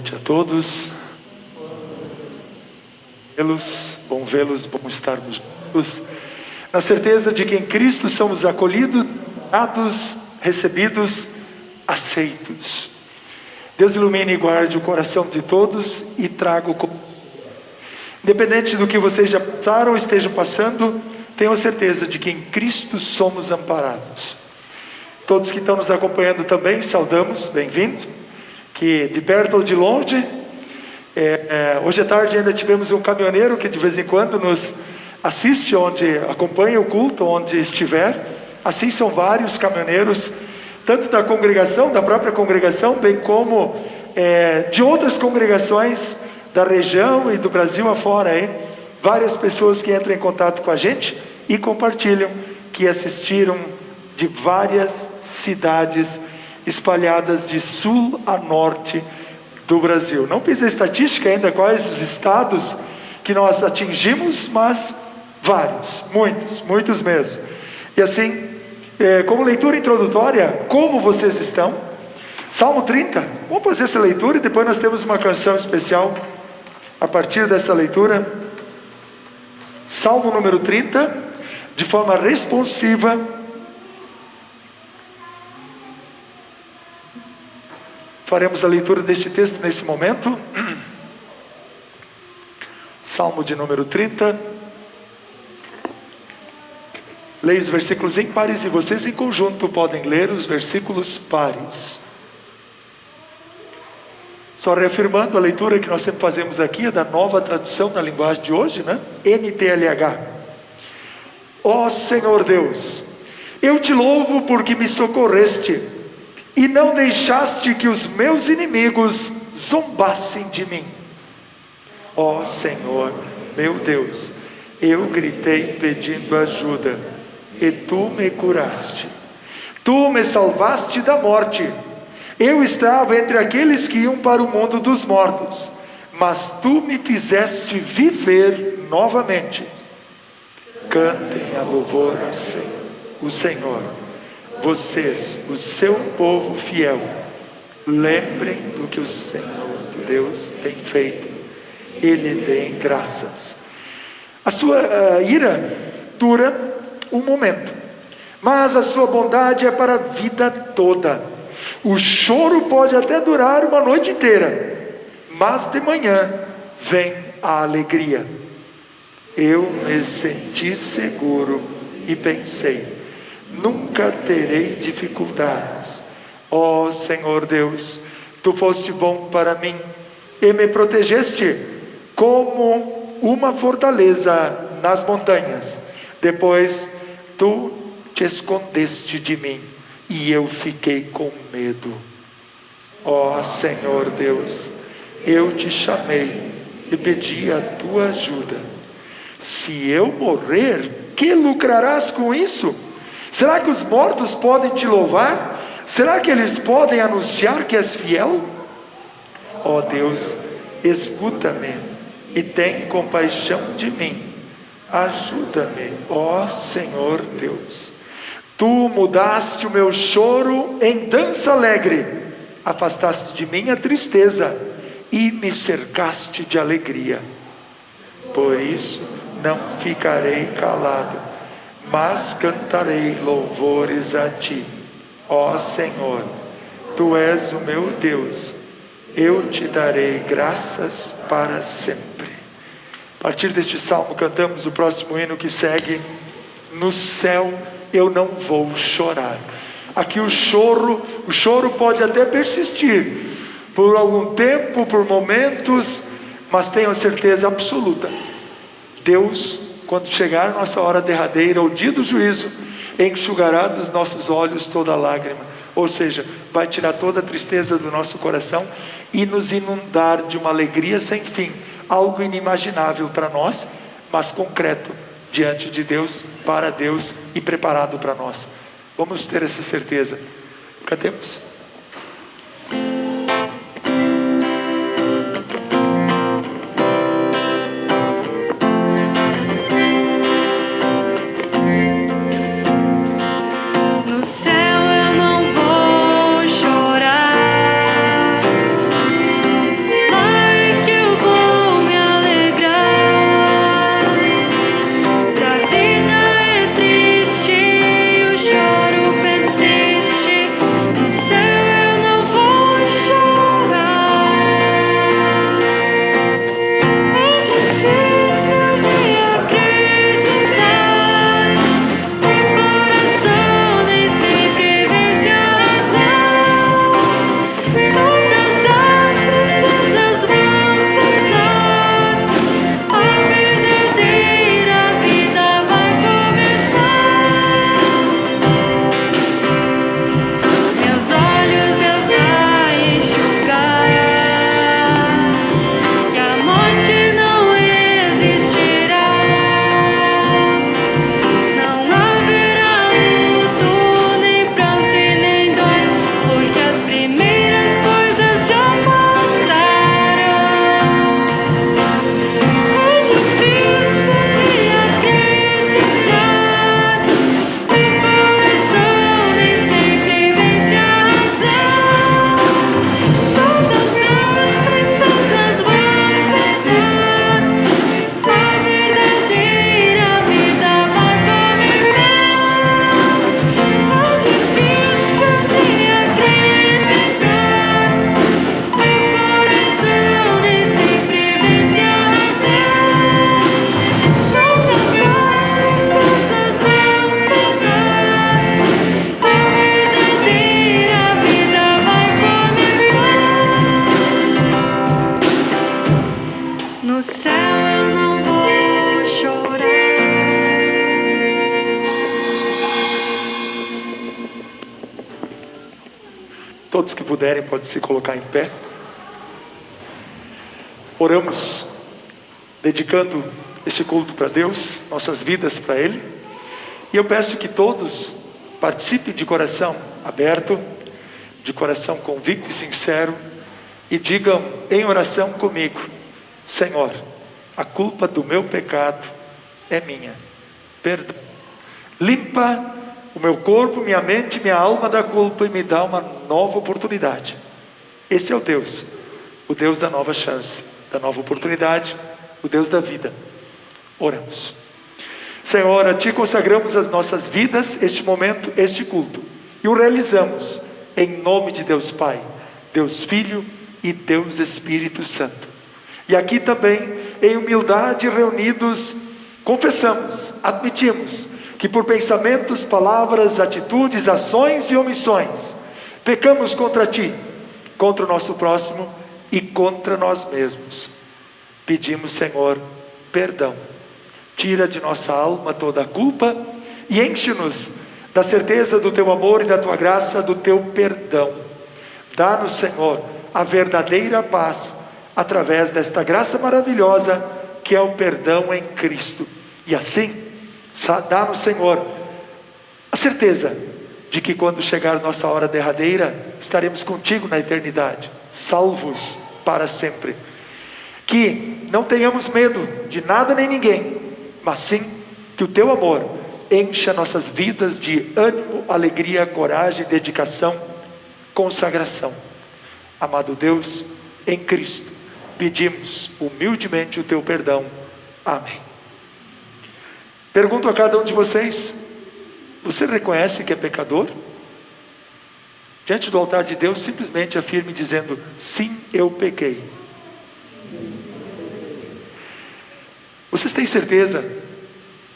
noite a todos. Bom vê-los, bom estarmos juntos, na certeza de que em Cristo somos acolhidos, dados, recebidos, aceitos. Deus ilumine e guarde o coração de todos e traga independente do que vocês já passaram ou estejam passando, tenham certeza de que em Cristo somos amparados. Todos que estão nos acompanhando também, saudamos, bem-vindos, que de perto ou de longe. Hoje à tarde ainda tivemos um caminhoneiro que de vez em quando nos assiste, onde acompanha o culto, onde estiver. Assim são vários caminhoneiros, tanto da congregação, da própria congregação, bem como de outras congregações da região e do Brasil afora. Várias pessoas que entram em contato com a gente e compartilham que assistiram de várias cidades espalhadas de sul a norte do Brasil. Não fiz a estatística ainda quais os estados que nós atingimos, mas vários, muitos mesmo. E assim, como leitura introdutória, como vocês estão? Salmo 30, vamos fazer essa leitura e depois nós temos uma canção especial a partir dessa leitura. Salmo número 30, de forma responsiva. Faremos a leitura deste texto nesse momento. Salmo de número 30. Leia os versículos impares e vocês em conjunto podem ler os versículos pares. Só reafirmando, a leitura que nós sempre fazemos aqui é da Nova Tradução na linguagem de hoje, né? NTLH. Ó Senhor Deus, eu te louvo porque me socorreste e não deixaste que os meus inimigos zombassem de mim. Ó Senhor, meu Deus, eu gritei pedindo ajuda, e tu me curaste. Tu me salvaste da morte. Eu estava entre aqueles que iam para o mundo dos mortos, mas tu me fizeste viver novamente. Cantem a louvor ao Senhor, o Senhor. Vocês, o seu povo fiel, lembrem do que o Senhor Deus tem feito. Ele tem graças. A sua ira dura um momento, mas a sua bondade é para a vida toda. O choro pode até durar uma noite inteira, mas de manhã vem a alegria. Eu me senti seguro e pensei: nunca terei dificuldades. Ó Senhor Deus, tu foste bom para mim e me protegeste como uma fortaleza nas montanhas. Depois tu te escondeste de mim e eu fiquei com medo. Ó Senhor Deus, eu te chamei e pedi a tua ajuda. Se eu morrer, que lucrarás com isso? Será que os mortos podem te louvar? Será que eles podem anunciar que és fiel? Ó Deus, escuta-me e tem compaixão de mim. Ajuda-me, ó Senhor Deus. Tu mudaste o meu choro em dança alegre. Afastaste de mim a tristeza e me cercaste de alegria. Por isso não ficarei calado, mas cantarei louvores a ti. Ó Senhor, tu és o meu Deus, eu te darei graças para sempre. A partir deste salmo cantamos o próximo hino que segue: no céu eu não vou chorar. Aqui o choro pode até persistir por algum tempo, por momentos, mas tenham certeza absoluta, Deus, quando chegar a nossa hora derradeira, o dia do juízo, enxugará dos nossos olhos toda lágrima. Ou seja, vai tirar toda a tristeza do nosso coração e nos inundar de uma alegria sem fim. Algo inimaginável para nós, mas concreto diante de Deus, para Deus e preparado para nós. Vamos ter essa certeza. Cantemos. Todos que puderem podem se colocar em pé. Oramos, dedicando esse culto para Deus, nossas vidas para Ele. E eu peço que todos participem de coração aberto, de coração convicto e sincero, e digam em oração comigo: Senhor, a culpa do meu pecado é minha, perdão. Limpa o meu corpo, minha mente, minha alma da culpa e me dá uma nova oportunidade. Esse é o Deus da nova chance, da nova oportunidade, o Deus da vida. Oramos. Senhor, a Ti consagramos as nossas vidas, este momento, este culto, e o realizamos em nome de Deus Pai, Deus Filho e Deus Espírito Santo. E aqui também, em humildade reunidos, confessamos, admitimos que por pensamentos, palavras, atitudes, ações e omissões, pecamos contra Ti, contra o nosso próximo e contra nós mesmos. Pedimos, Senhor, perdão. Tira de nossa alma toda a culpa e enche-nos da certeza do Teu amor e da Tua graça, do Teu perdão. Dá-nos, Senhor, a verdadeira paz através desta graça maravilhosa que é o perdão em Cristo. E assim, dá-nos, Senhor, a certeza de que quando chegar nossa hora derradeira, estaremos contigo na eternidade, salvos para sempre. Que não tenhamos medo de nada nem ninguém, mas sim que o Teu amor encha nossas vidas de ânimo, alegria, coragem, dedicação, consagração. Amado Deus, em Cristo, pedimos humildemente o Teu perdão. Amém. Pergunto a cada um de vocês: você reconhece que é pecador? Diante do altar de Deus, simplesmente afirme dizendo: sim, eu pequei. Vocês têm certeza,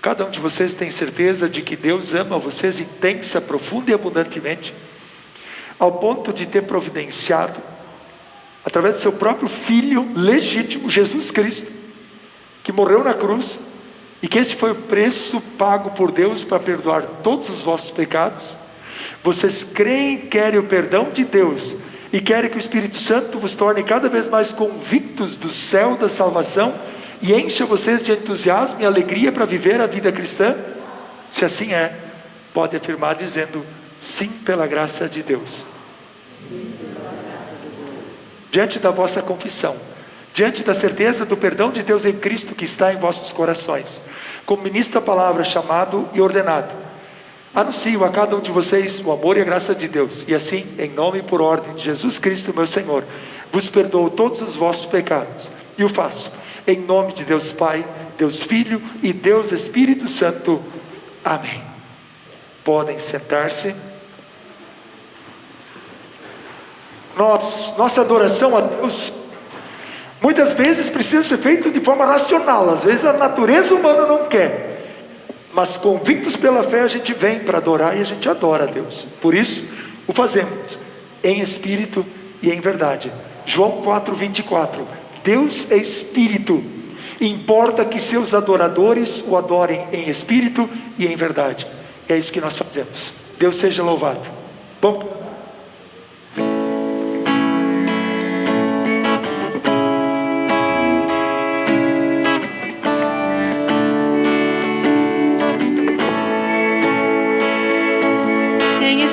cada um de vocês tem certeza de que Deus ama vocês intensa, profunda e abundantemente, ao ponto de ter providenciado, através do seu próprio Filho legítimo, Jesus Cristo, que morreu na cruz, e que esse foi o preço pago por Deus para perdoar todos os vossos pecados? Vocês creem, querem o perdão de Deus, e querem que o Espírito Santo vos torne cada vez mais convictos do céu da salvação, e encha vocês de entusiasmo e alegria para viver a vida cristã? Se assim é, pode afirmar dizendo: sim, pela graça de Deus. Diante da vossa confissão, diante da certeza do perdão de Deus em Cristo que está em vossos corações, como ministro da palavra chamado e ordenado, anuncio a cada um de vocês o amor e a graça de Deus, e assim, em nome e por ordem de Jesus Cristo, meu Senhor, vos perdoo todos os vossos pecados, e o faço em nome de Deus Pai, Deus Filho e Deus Espírito Santo. Amém. Podem sentar-se. Nossa adoração a Deus muitas vezes precisa ser feita de forma racional. Às vezes a natureza humana não quer, mas convictos pela fé a gente vem para adorar e a gente adora a Deus. Por isso o fazemos em espírito e em verdade. João 4:24. Deus é espírito, importa que seus adoradores o adorem em espírito e em verdade. É isso que nós fazemos. Deus seja louvado. Bom, Em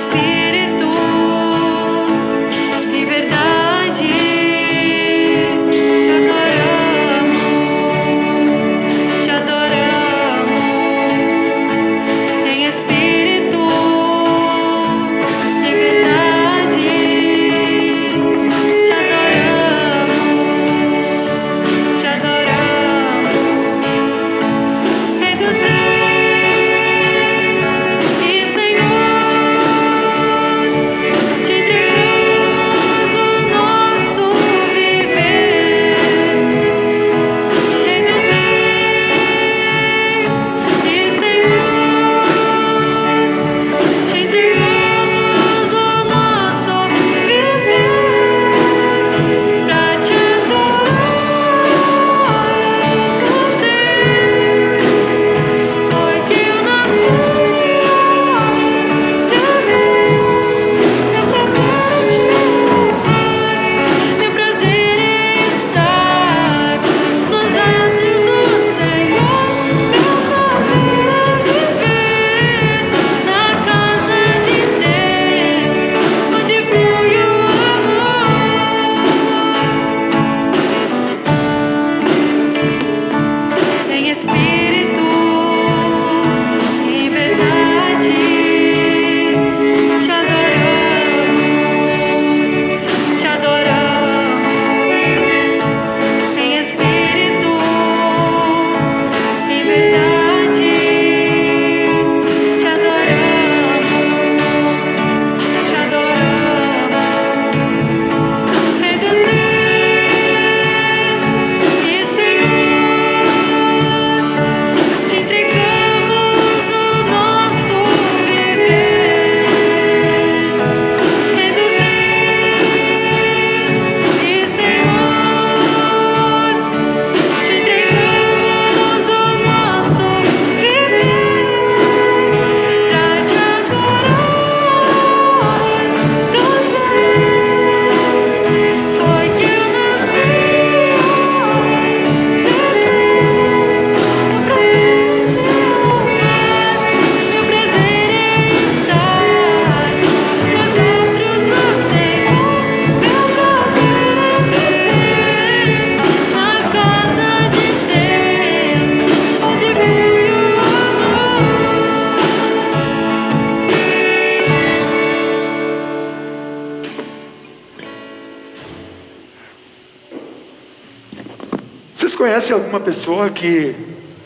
conhecem alguma pessoa que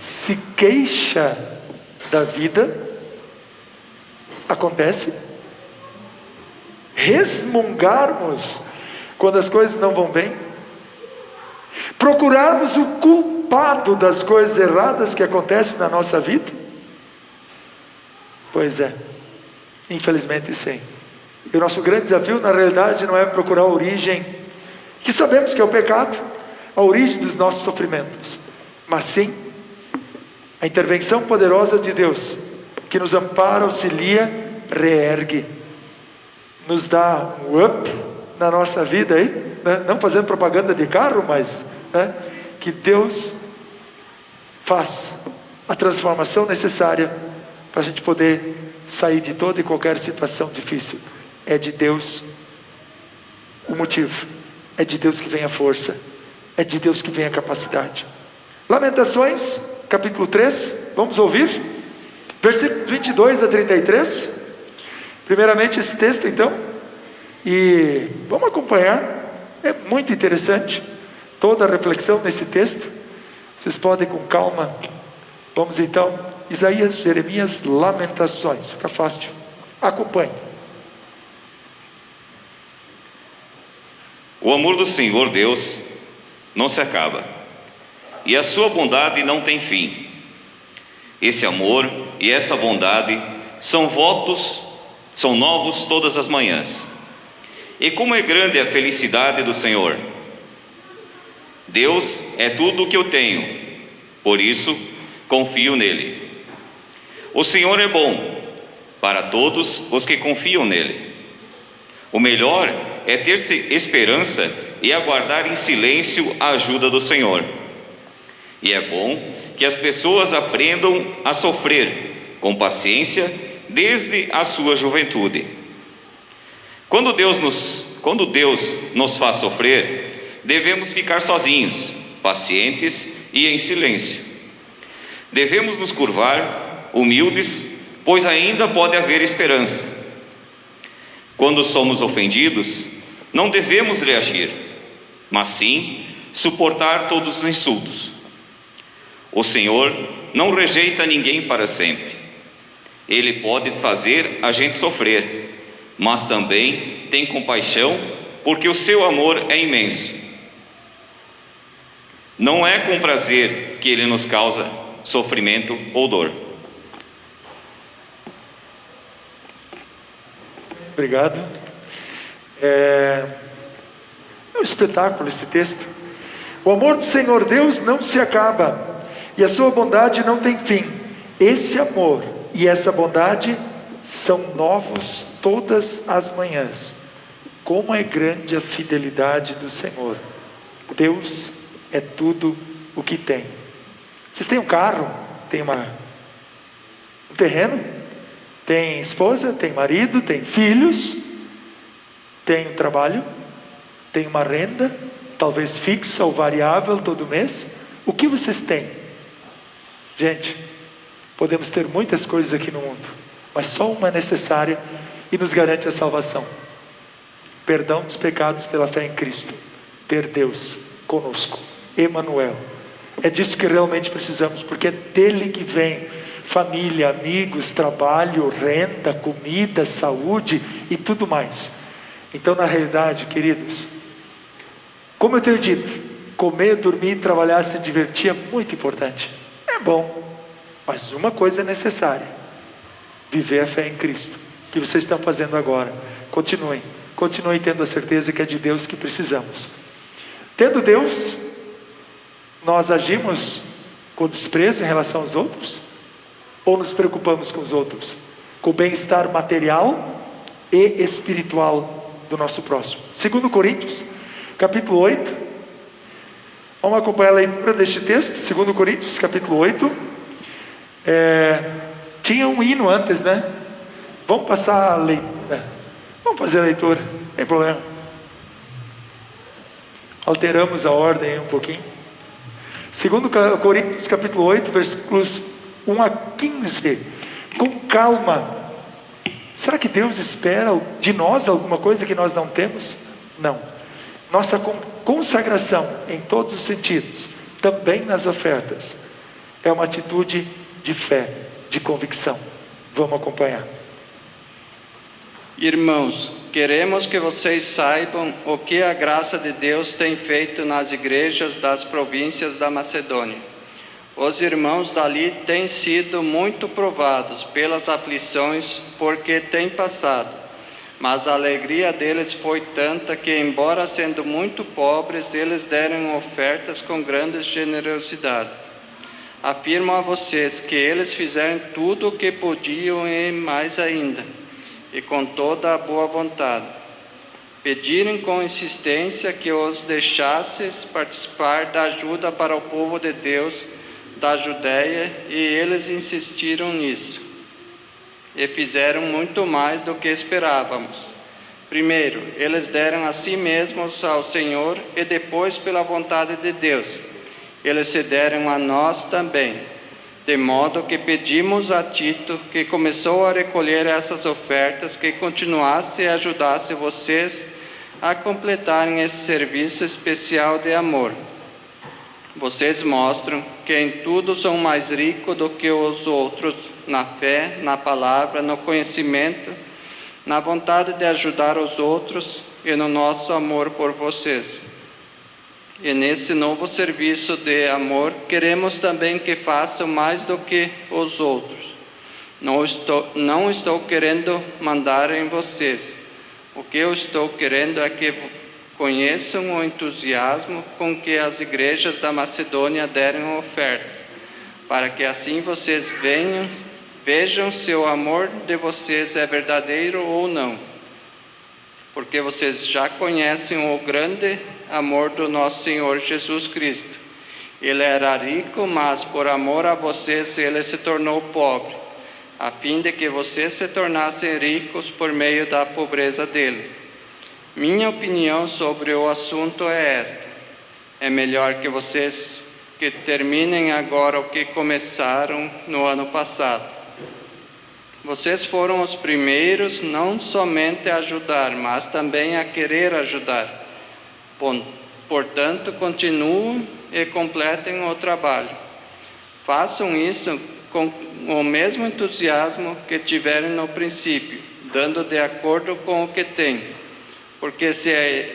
se queixa da vida? Acontece? Resmungarmos quando as coisas não vão bem? Procurarmos o culpado das coisas erradas que acontecem na nossa vida? Pois é, infelizmente sim. E o nosso grande desafio, na realidade, não é procurar a origem, que sabemos que é o pecado, a origem dos nossos sofrimentos, mas sim a intervenção poderosa de Deus, que nos ampara, auxilia, reergue, nos dá um up na nossa vida aí, né? Não fazendo propaganda de carro, mas que Deus faz a transformação necessária para a gente poder sair de toda e qualquer situação difícil. É de Deus o motivo, é de Deus que vem a força, é de Deus que vem a capacidade. Lamentações, capítulo 3, vamos ouvir, versículos 22 a 33, primeiramente esse texto então, e vamos acompanhar, é muito interessante, toda a reflexão nesse texto, vocês podem com calma, vamos então, Isaías, Jeremias, Lamentações, fica fácil, acompanhe. O amor do Senhor Deus não se acaba, e a sua bondade não tem fim. Esse amor e essa bondade são novos todas as manhãs. E como é grande a felicidade do Senhor! Deus é tudo o que eu tenho, por isso confio nele. O Senhor é bom para todos os que confiam nele. O melhor é ter esperança e aguardar em silêncio a ajuda do Senhor. E é bom que as pessoas aprendam a sofrer com paciência desde a sua juventude. Quando Deus nos faz sofrer, devemos ficar sozinhos, pacientes e em silêncio. Devemos nos curvar, humildes, pois ainda pode haver esperança. Quando somos ofendidos, não devemos reagir, mas sim suportar todos os insultos. O Senhor não rejeita ninguém para sempre. Ele pode fazer a gente sofrer, mas também tem compaixão, porque o seu amor é imenso. Não é com prazer que Ele nos causa sofrimento ou dor. Obrigado. É um espetáculo esse texto. O amor do Senhor Deus não se acaba, e a sua bondade não tem fim. Esse amor e essa bondade são novos todas as manhãs. Como é grande a fidelidade do Senhor. Deus é tudo o que tem. Vocês têm um carro? Tem um terreno? Tem esposa? Tem marido? Tem filhos? Tem um trabalho? Tem uma renda? Talvez fixa ou variável todo mês? O que vocês têm? Gente, podemos ter muitas coisas aqui no mundo, mas só uma é necessária e nos garante a salvação: perdão dos pecados pela fé em Cristo, ter Deus conosco, Emanuel. É disso que realmente precisamos, porque é dele que vem família, amigos, trabalho, renda, comida, saúde e tudo mais. Então, na realidade, queridos, como eu tenho dito, comer, dormir, trabalhar, se divertir é muito importante. É bom, mas uma coisa é necessária: viver a fé em Cristo, que vocês estão fazendo agora. Continuem tendo a certeza que é de Deus que precisamos. Tendo Deus, nós agimos com desprezo em relação aos outros? Ou nos preocupamos com os outros? Com o bem-estar material e espiritual do nosso próximo. 2 Coríntios, capítulo 8. Vamos acompanhar a leitura deste texto, 2 Coríntios, capítulo 8. Tinha um hino antes, né? Vamos passar a leitura. Vamos fazer a leitura, não tem problema. Alteramos a ordem um pouquinho. 2 Coríntios, capítulo 8, versículos 1 a 15. Com calma. Será que Deus espera de nós alguma coisa que nós não temos? Não. Nossa consagração em todos os sentidos também nas ofertas. É uma atitude de fé, de convicção. Vamos acompanhar. Irmãos, queremos que vocês saibam o que a graça de Deus tem feito nas igrejas das províncias da Macedônia. Os irmãos dali têm sido muito provados pelas aflições porque têm passado, mas a alegria deles foi tanta que, embora sendo muito pobres, eles deram ofertas com grande generosidade. Afirmo a vocês que eles fizeram tudo o que podiam e mais ainda, e com toda a boa vontade. Pediram com insistência que os deixasses participar da ajuda para o povo de Deus da Judéia, e eles insistiram nisso. E fizeram muito mais do que esperávamos. Primeiro, eles deram a si mesmos ao Senhor, e depois, pela vontade de Deus, eles se deram a nós também. De modo que pedimos a Tito, que começou a recolher essas ofertas, que continuasse e ajudasse vocês a completarem esse serviço especial de amor. Vocês mostram que em tudo são mais ricos do que os outros, na fé, na palavra, no conhecimento, na vontade de ajudar os outros e no nosso amor por vocês. E nesse novo serviço de amor, queremos também que façam mais do que os outros. Não estou querendo mandar em vocês. O que eu estou querendo é que conheçam o entusiasmo com que as igrejas da Macedônia deram ofertas, para que assim vocês vejam se o amor de vocês é verdadeiro ou não. Porque vocês já conhecem o grande amor do nosso Senhor Jesus Cristo. Ele era rico, mas por amor a vocês ele se tornou pobre, a fim de que vocês se tornassem ricos por meio da pobreza dele. Minha opinião sobre o assunto é esta: é melhor que vocês que terminem agora o que começaram no ano passado. Vocês foram os primeiros não somente a ajudar, mas também a querer ajudar. Portanto, continuem e completem o trabalho. Façam isso com o mesmo entusiasmo que tiveram no princípio, dando de acordo com o que têm. Porque se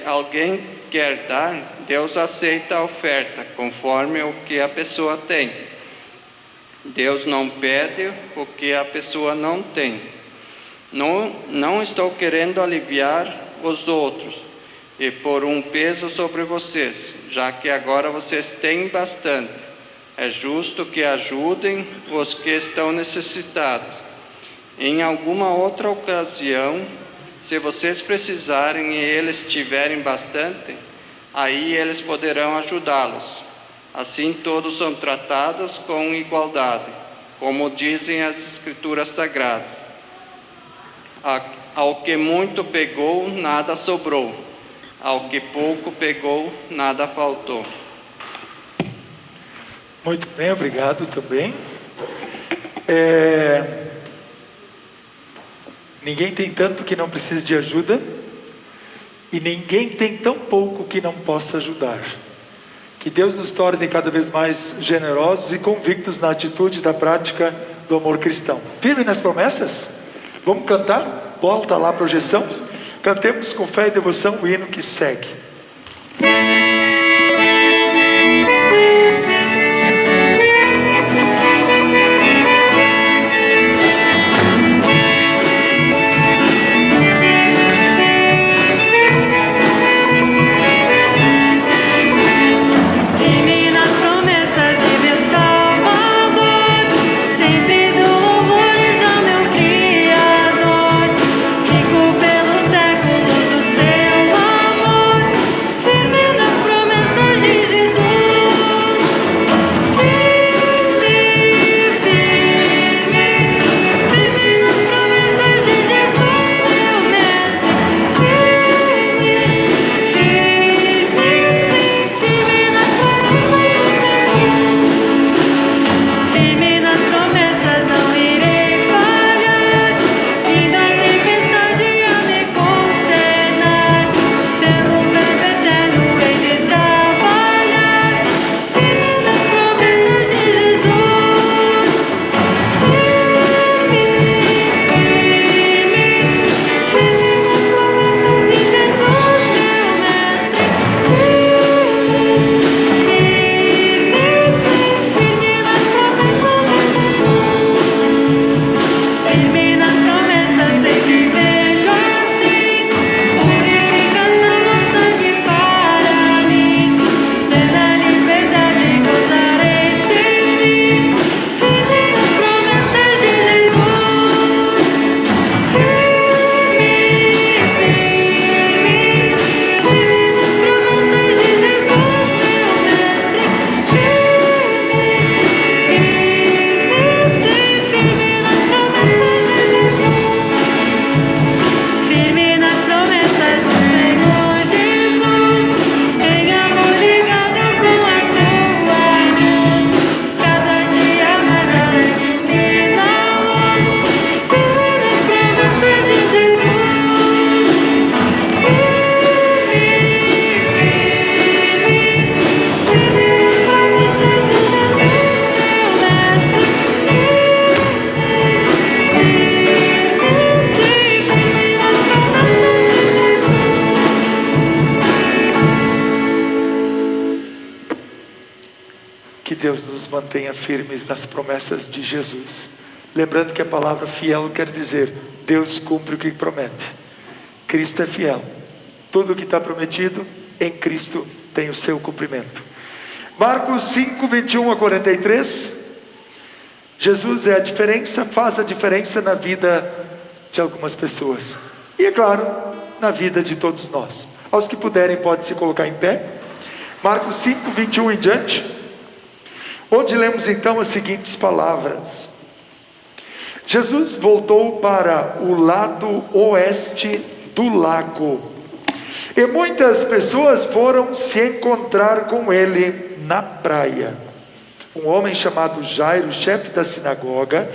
alguém quer dar, Deus aceita a oferta, conforme o que a pessoa tem. Deus não pede o que a pessoa não tem. Não estou querendo aliviar os outros e pôr um peso sobre vocês, já que agora vocês têm bastante. É justo que ajudem os que estão necessitados. Em alguma outra ocasião, se vocês precisarem e eles tiverem bastante, aí eles poderão ajudá-los. Assim todos são tratados com igualdade, como dizem as Escrituras Sagradas. Ao que muito pegou, nada sobrou. Ao que pouco pegou, nada faltou. Muito bem, obrigado também. Ninguém tem tanto que não precise de ajuda, e ninguém tem tão pouco que não possa ajudar. Que Deus nos torne cada vez mais generosos e convictos na atitude da prática do amor cristão. Firme nas promessas? Vamos cantar? Volta lá a projeção. Cantemos com fé e devoção o hino que segue. Pelos séculos do seu amor, firme nas Deus nos mantenha firmes nas promessas de Jesus. Lembrando que a palavra fiel quer dizer, Deus cumpre o que promete. Cristo é fiel. Tudo o que está prometido em Cristo tem o seu cumprimento. Marcos 5, 21 a 43. Jesus é a diferença, faz a diferença na vida de algumas pessoas. E é claro, na vida de todos nós. Aos que puderem, podem se colocar em pé. Marcos 5, 21 em diante. Onde lemos então as seguintes palavras. Jesus voltou para o lado oeste do lago. E muitas pessoas foram se encontrar com ele na praia. Um homem chamado Jairo, chefe da sinagoga,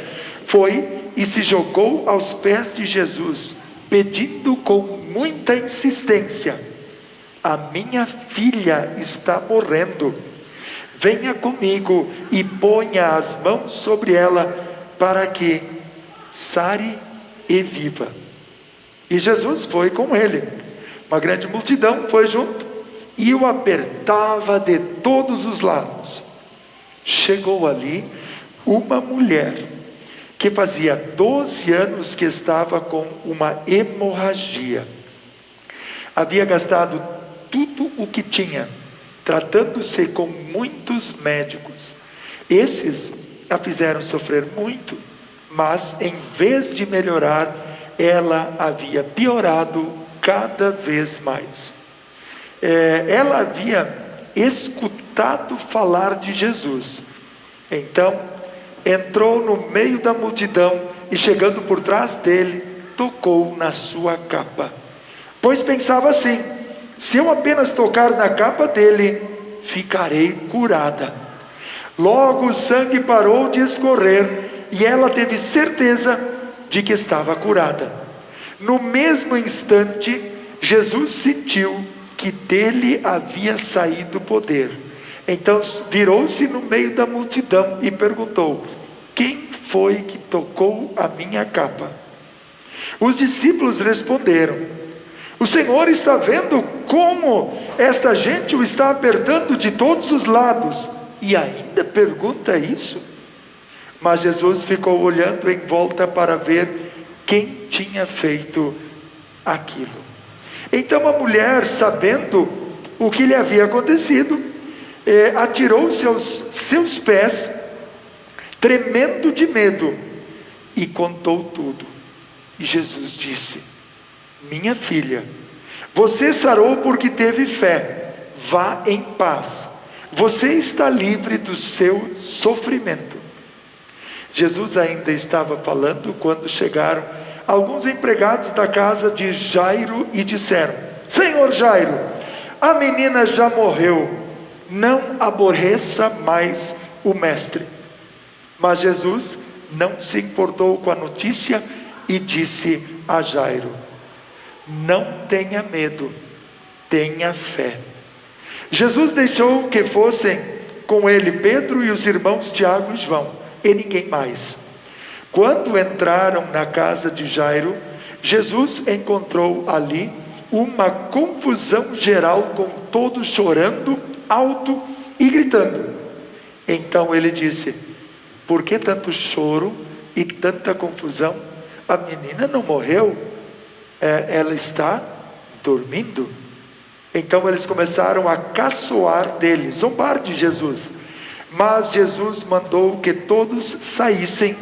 foi e se jogou aos pés de Jesus, pedindo com muita insistência: a minha filha está morrendo. Venha comigo e ponha as mãos sobre ela, para que sare e viva. E Jesus foi com ele. Uma grande multidão foi junto e o apertava de todos os lados. Chegou ali uma mulher que fazia 12 anos que estava com uma hemorragia. Havia gastado tudo o que tinha, tratando-se com muitos médicos. Esses a fizeram sofrer muito, mas em vez de melhorar, ela havia piorado cada vez mais. Ela havia escutado falar de Jesus. Então entrou no meio da multidão e, chegando por trás dele, tocou na sua capa, pois pensava assim: se eu apenas tocar na capa dele, ficarei curada. Logo o sangue parou de escorrer e ela teve certeza de que estava curada. No mesmo instante, Jesus sentiu que dele havia saído poder. Então virou-se no meio da multidão e perguntou: quem foi que tocou a minha capa? Os discípulos responderam: o Senhor está vendo como esta gente o está apertando de todos os lados, e ainda pergunta isso? Mas Jesus ficou olhando em volta para ver quem tinha feito aquilo. Então a mulher, sabendo o que lhe havia acontecido, atirou-se aos seus pés, tremendo de medo, e contou tudo. E Jesus disse: minha filha, você sarou porque teve fé. Vá em paz. Você está livre do seu sofrimento. Jesus ainda estava falando quando chegaram alguns empregados da casa de Jairo e disseram: Senhor Jairo, a menina já morreu, não aborreça mais o mestre. Mas Jesus não se importou com a notícia e disse a Jairo: não tenha medo, tenha fé. Jesus deixou que fossem com ele Pedro e os irmãos Tiago e João, e ninguém mais. Quando entraram na casa de Jairo, Jesus encontrou ali uma confusão geral, com todos chorando alto e gritando. Então ele disse: por que tanto choro e tanta confusão? A menina não morreu, ela está dormindo. Então eles começaram a caçoar dele, zombar de Jesus. Mas Jesus mandou que todos saíssem,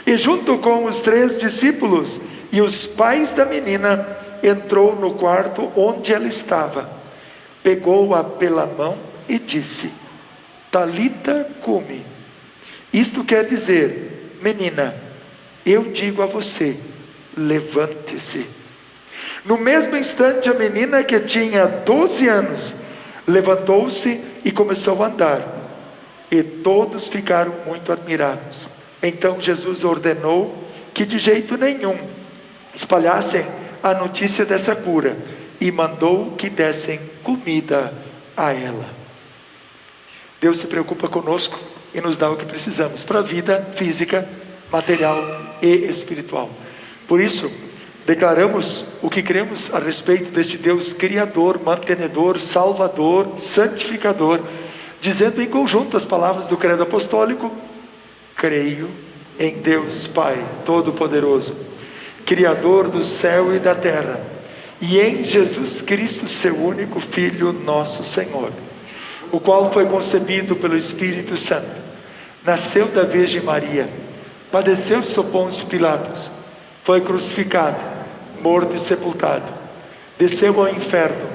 e junto com os 3 discípulos e os pais da menina, entrou no quarto onde ela estava, pegou-a pela mão e disse: Talita cumi. Isto quer dizer: menina, eu digo a você, levante-se. No mesmo instante, a menina, que tinha 12 anos, levantou-se e começou a andar. E todos ficaram muito admirados. Então Jesus ordenou que de jeito nenhum espalhassem a notícia dessa cura, e mandou que dessem comida a ela. Deus se preocupa conosco e nos dá o que precisamos para a vida física, material e espiritual. Por isso, declaramos o que cremos a respeito deste Deus criador, mantenedor, salvador, santificador. dizendo em conjunto as palavras do credo apostólico: creio em Deus Pai Todo-Poderoso, Criador do céu e da terra, e em Jesus Cristo, seu único Filho, nosso Senhor, o qual foi concebido pelo Espírito Santo, nasceu da Virgem Maria, padeceu sob Pôncio Pilatos, foi crucificado, morto e sepultado, desceu ao inferno,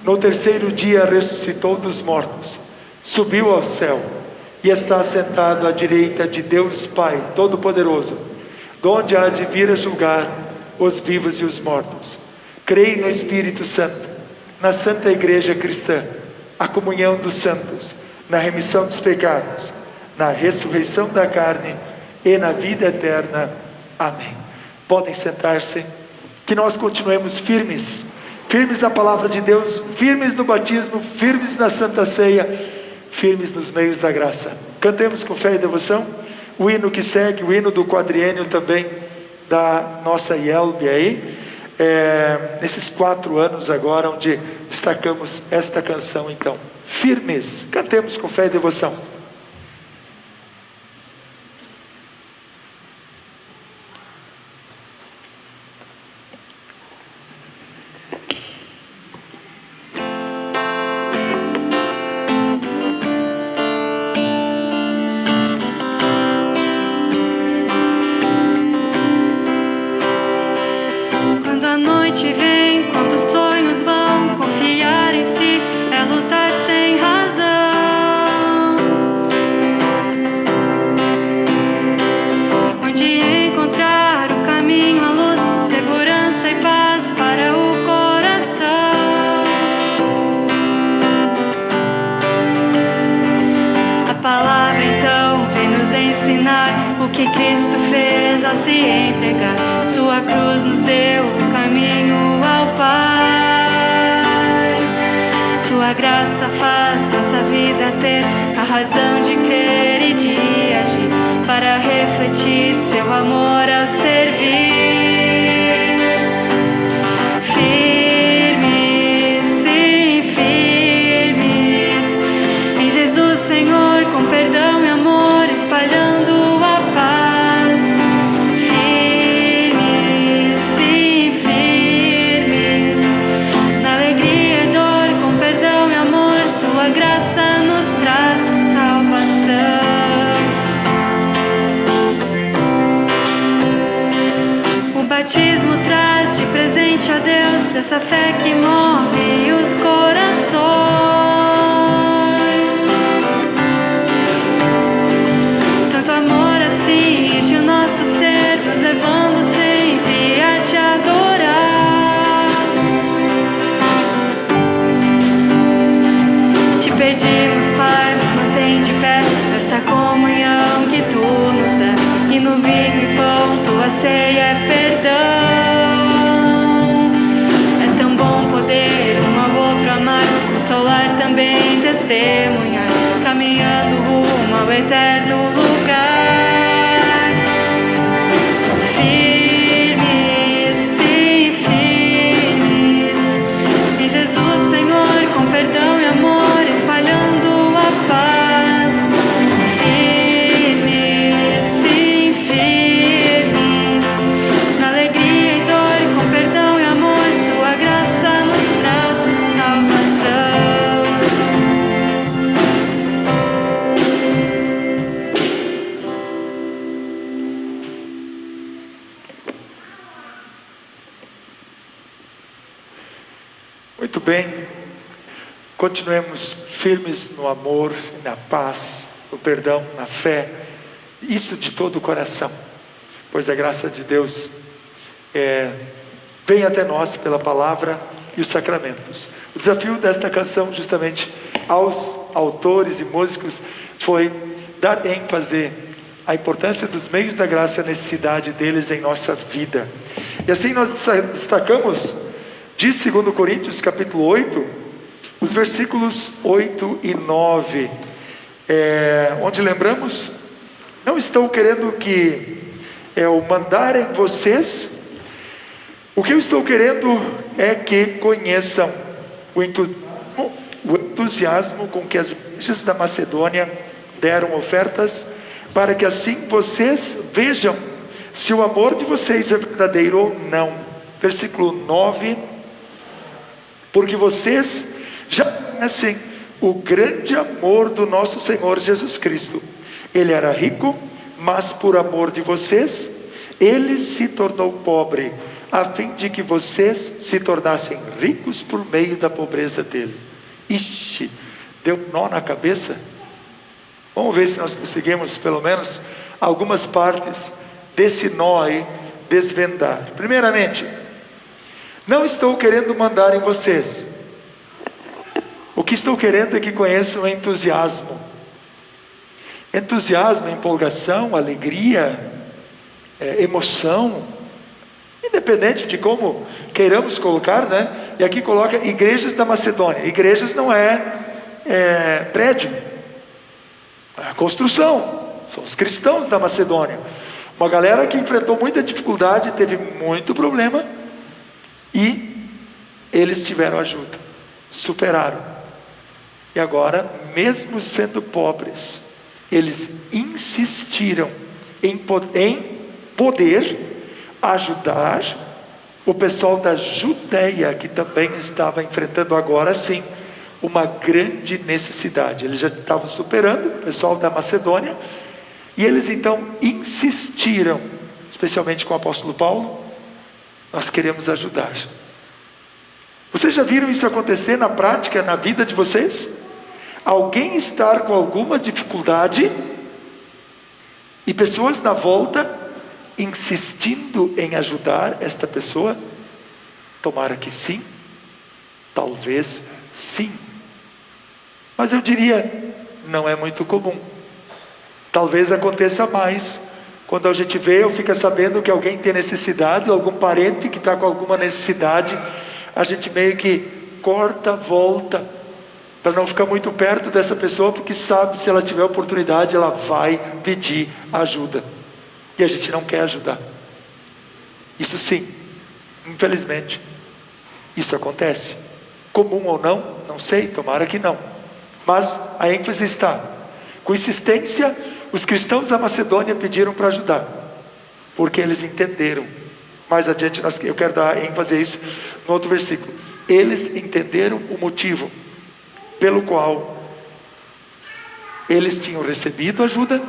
no terceiro dia ressuscitou dos mortos, subiu ao céu e está sentado à direita de Deus Pai Todo-Poderoso, donde há de vir a julgar os vivos e os mortos. Creio no Espírito Santo, na Santa Igreja Cristã, a comunhão dos santos, na remissão dos pecados, na ressurreição da carne e na vida eterna. Amém. Podem sentar-se, que nós continuemos firmes na palavra de Deus, firmes no batismo, firmes na Santa Ceia, firmes nos meios da graça. Cantemos com fé e devoção o hino que segue, o hino do quadriênio também da nossa IELB aí, nesses 4 anos agora, onde destacamos esta canção. Então, firmes, cantemos com fé e devoção. Que Cristo fez ao se entregar, sua cruz nos deu o caminho ao Pai. Sua graça faz nossa vida ter a razão de crer e de agir, para refletir seu amor ao servir. Firmes, sim, firmes, em Jesus Senhor, com perdão e amor, espalhando batismo traz de presente a Deus essa fé que move os corações. Tanto amor assim enche o nosso ser, nos levando sempre a te adorar. Te pedimos, Pai, nos mantém de pé nesta comunhão que tu nos dá, e no vinho e pão tua ceia é perdão. É tão bom poder um ao outro amar, consolar também, testemunhar, caminhando rumo ao eterno lugar. Firmes, sim, firmes, em Jesus Senhor, com perdão e amor, espalhando a paz. Firmes, sim, firmes, na alegria e dor, com perdão e amor, tua graça nos traz salvação. Muito bem, continuemos firmes no amor, na paz, no perdão, na fé, isso de todo o coração, pois a graça de Deus vem até nós pela palavra e os sacramentos. O desafio desta canção, justamente aos autores e músicos, foi dar ênfase à importância dos meios da graça e a necessidade deles em nossa vida. E assim nós destacamos de 2 Coríntios capítulo 8, os versículos 8 e 9, onde lembramos, não estou querendo que eu mandar em vocês, o que eu estou querendo é que conheçam o entusiasmo, entusiasmo com que as igrejas da Macedônia deram ofertas, para que assim vocês vejam se o amor de vocês é verdadeiro ou não. Versículo 9: porque vocês já conhecem o grande amor do nosso Senhor Jesus Cristo. Ele era rico, mas por amor de vocês, ele se tornou pobre, a fim de que vocês se tornassem ricos por meio da pobreza dele. Ixi, deu um nó na cabeça? Vamos ver se nós conseguimos pelo menos algumas partes desse nó aí desvendar. Primeiramente, não estou querendo mandar em vocês. O que estou querendo é que conheçam entusiasmo. Entusiasmo, empolgação, alegria, emoção, independente de como queiramos colocar, né? E aqui coloca igrejas da Macedônia. Igrejas não é prédio, é construção. São os cristãos da Macedônia. Uma galera que enfrentou muita dificuldade, teve muito problema, e eles tiveram ajuda, superaram. E agora, mesmo sendo pobres, eles insistiram em poder ajudar o pessoal da Judeia, que também estava enfrentando agora sim uma grande necessidade. Eles já estavam superando o pessoal da Macedônia, e eles então insistiram, especialmente com o apóstolo Paulo: nós queremos ajudar. Vocês já viram isso acontecer na prática, na vida de vocês? Alguém estar com alguma dificuldade e pessoas na volta insistindo em ajudar esta pessoa? Tomara que sim, talvez sim, mas eu diria, não é muito comum. Talvez aconteça mais quando a gente vê ou fica sabendo que alguém tem necessidade, ou algum parente que está com alguma necessidade, a gente meio que corta, volta, para não ficar muito perto dessa pessoa, porque sabe, se ela tiver oportunidade, ela vai pedir ajuda, e a gente não quer ajudar. Isso sim, infelizmente, isso acontece. Comum ou não, não sei, tomara que não, mas a ênfase está, com insistência, os cristãos da Macedônia pediram para ajudar, porque eles entenderam. Mais adiante eu quero dar ênfase a isso no outro versículo. Eles entenderam o motivo pelo qual eles tinham recebido ajuda,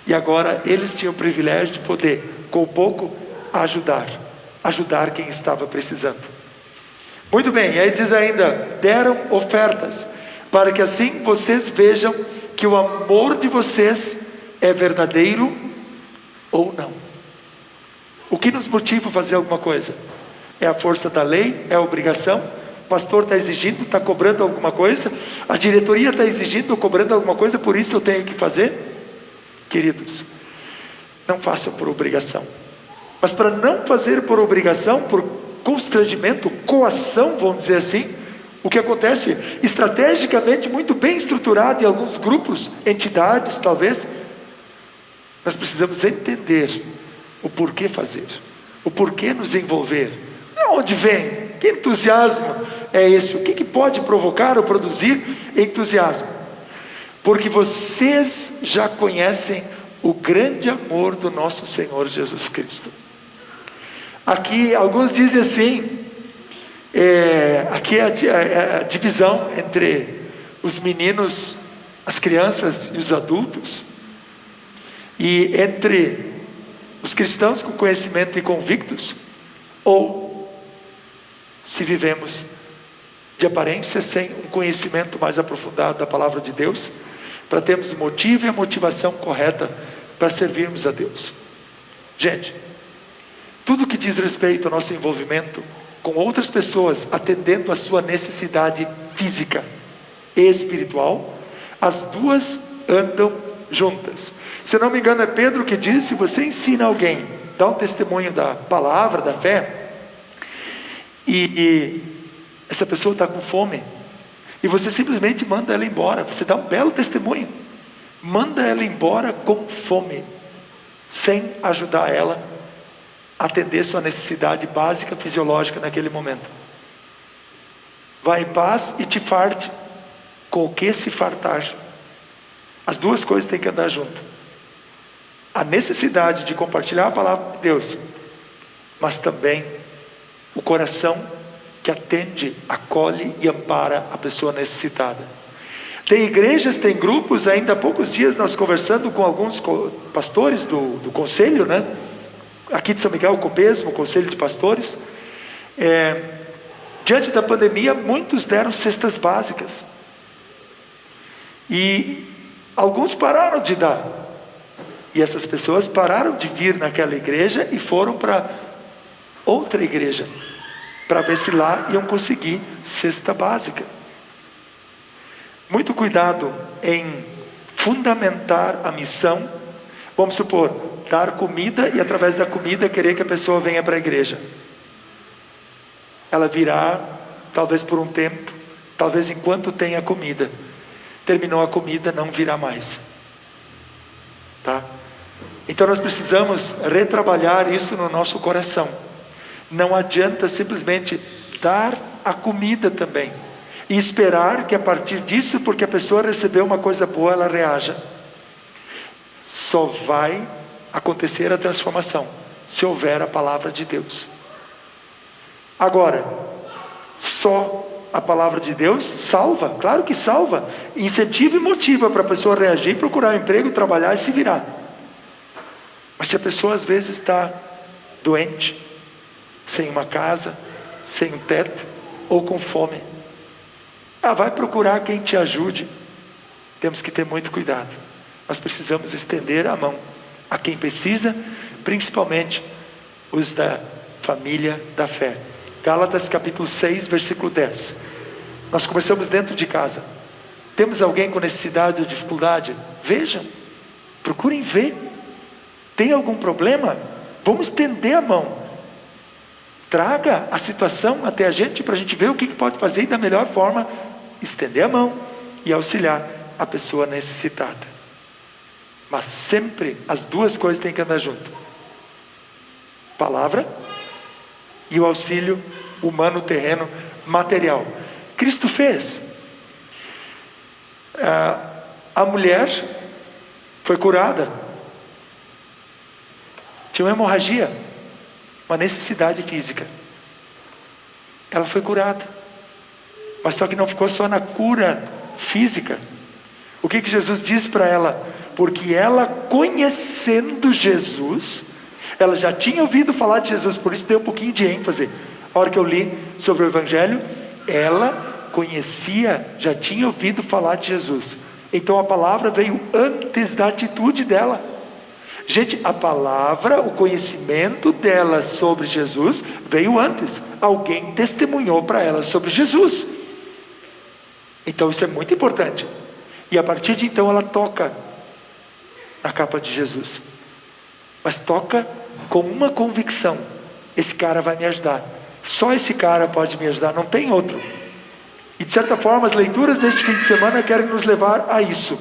e agora eles tinham o privilégio de poder, com pouco, ajudar quem estava precisando. Muito bem, aí diz ainda: deram ofertas, para que assim vocês vejam que o amor de vocês é verdadeiro ou não. O que nos motiva a fazer alguma coisa? É a força da lei? É a obrigação? O pastor está exigindo, está cobrando alguma coisa? A diretoria está exigindo ou cobrando alguma coisa, por isso eu tenho que fazer? Queridos, não façam por obrigação. Mas para não fazer por obrigação, por constrangimento, coação, vamos dizer assim, o que acontece estrategicamente muito bem estruturado em alguns grupos, entidades talvez, nós precisamos entender o porquê fazer, o porquê nos envolver. De onde vem? Que entusiasmo é esse? O que pode provocar ou produzir entusiasmo? Porque vocês já conhecem o grande amor do nosso Senhor Jesus Cristo. Aqui alguns dizem assim, aqui é a divisão entre os meninos, as crianças e os adultos, e entre os cristãos com conhecimento e convictos, ou se vivemos de aparência sem um conhecimento mais aprofundado da palavra de Deus, para termos o motivo e a motivação correta para servirmos a Deus. Gente, tudo que diz respeito ao nosso envolvimento com outras pessoas, atendendo a sua necessidade física e espiritual, as duas andam juntas. Se não me engano é Pedro que diz: se você ensina alguém, dá um testemunho da palavra, da fé, e essa pessoa está com fome, e você simplesmente manda ela embora, você dá um belo testemunho, manda ela embora com fome, sem ajudar ela a atender sua necessidade básica fisiológica naquele momento. Vai em paz e te farte, com o que se fartar. As duas coisas têm que andar junto. A necessidade de compartilhar a palavra de Deus, mas também o coração que atende, acolhe e ampara a pessoa necessitada. Tem igrejas, tem grupos. Ainda há poucos dias nós conversando com alguns pastores do conselho, né? Aqui de São Miguel, o COPESMO, o Conselho de Pastores. Diante da pandemia, muitos deram cestas básicas. E alguns pararam de dar. E essas pessoas pararam de vir naquela igreja e foram para outra igreja, para ver se lá iam conseguir cesta básica. Muito cuidado em fundamentar a missão. Vamos supor, dar comida e através da comida querer que a pessoa venha para a igreja. Ela virá, talvez por um tempo, talvez enquanto tenha comida. Terminou a comida, não virá mais. Tá? Então nós precisamos retrabalhar isso no nosso coração. Não adianta simplesmente dar a comida também e esperar que a partir disso, porque a pessoa recebeu uma coisa boa, ela reaja. Só vai acontecer a transformação se houver a palavra de Deus. Agora, só a palavra de Deus salva? Claro que salva. Incentiva e motiva para a pessoa reagir, procurar um emprego, trabalhar e se virar. Mas se a pessoa às vezes está doente, sem uma casa, sem um teto, ou com fome, vai procurar quem te ajude. Temos que ter muito cuidado. Nós precisamos estender a mão a quem precisa, principalmente os da família da fé. Gálatas capítulo 6, versículo 10. Nós começamos dentro de casa. Temos alguém com necessidade ou dificuldade? Vejam, procurem ver. Tem algum problema? Vamos estender a mão. Traga a situação até a gente, para a gente ver o que pode fazer e da melhor forma estender a mão e auxiliar a pessoa necessitada. Mas sempre as duas coisas têm que andar junto: palavra e o auxílio humano, terreno, material. Cristo fez. A mulher foi curada. Tinha uma hemorragia, uma necessidade física. Ela foi curada. Mas só que não ficou só na cura física. O que Jesus disse para ela? Porque ela, conhecendo Jesus, ela já tinha ouvido falar de Jesus, por isso deu um pouquinho de ênfase. A hora que eu li sobre o Evangelho, ela conhecia, já tinha ouvido falar de Jesus. Então a palavra veio antes da atitude dela. Gente, a palavra, o conhecimento dela sobre Jesus veio antes. Alguém testemunhou para ela sobre Jesus. Então isso é muito importante. E a partir de então ela toca na capa de Jesus. Mas toca com uma convicção: esse cara vai me ajudar. Só esse cara pode me ajudar, não tem outro. E de certa forma as leituras deste fim de semana querem nos levar a isso.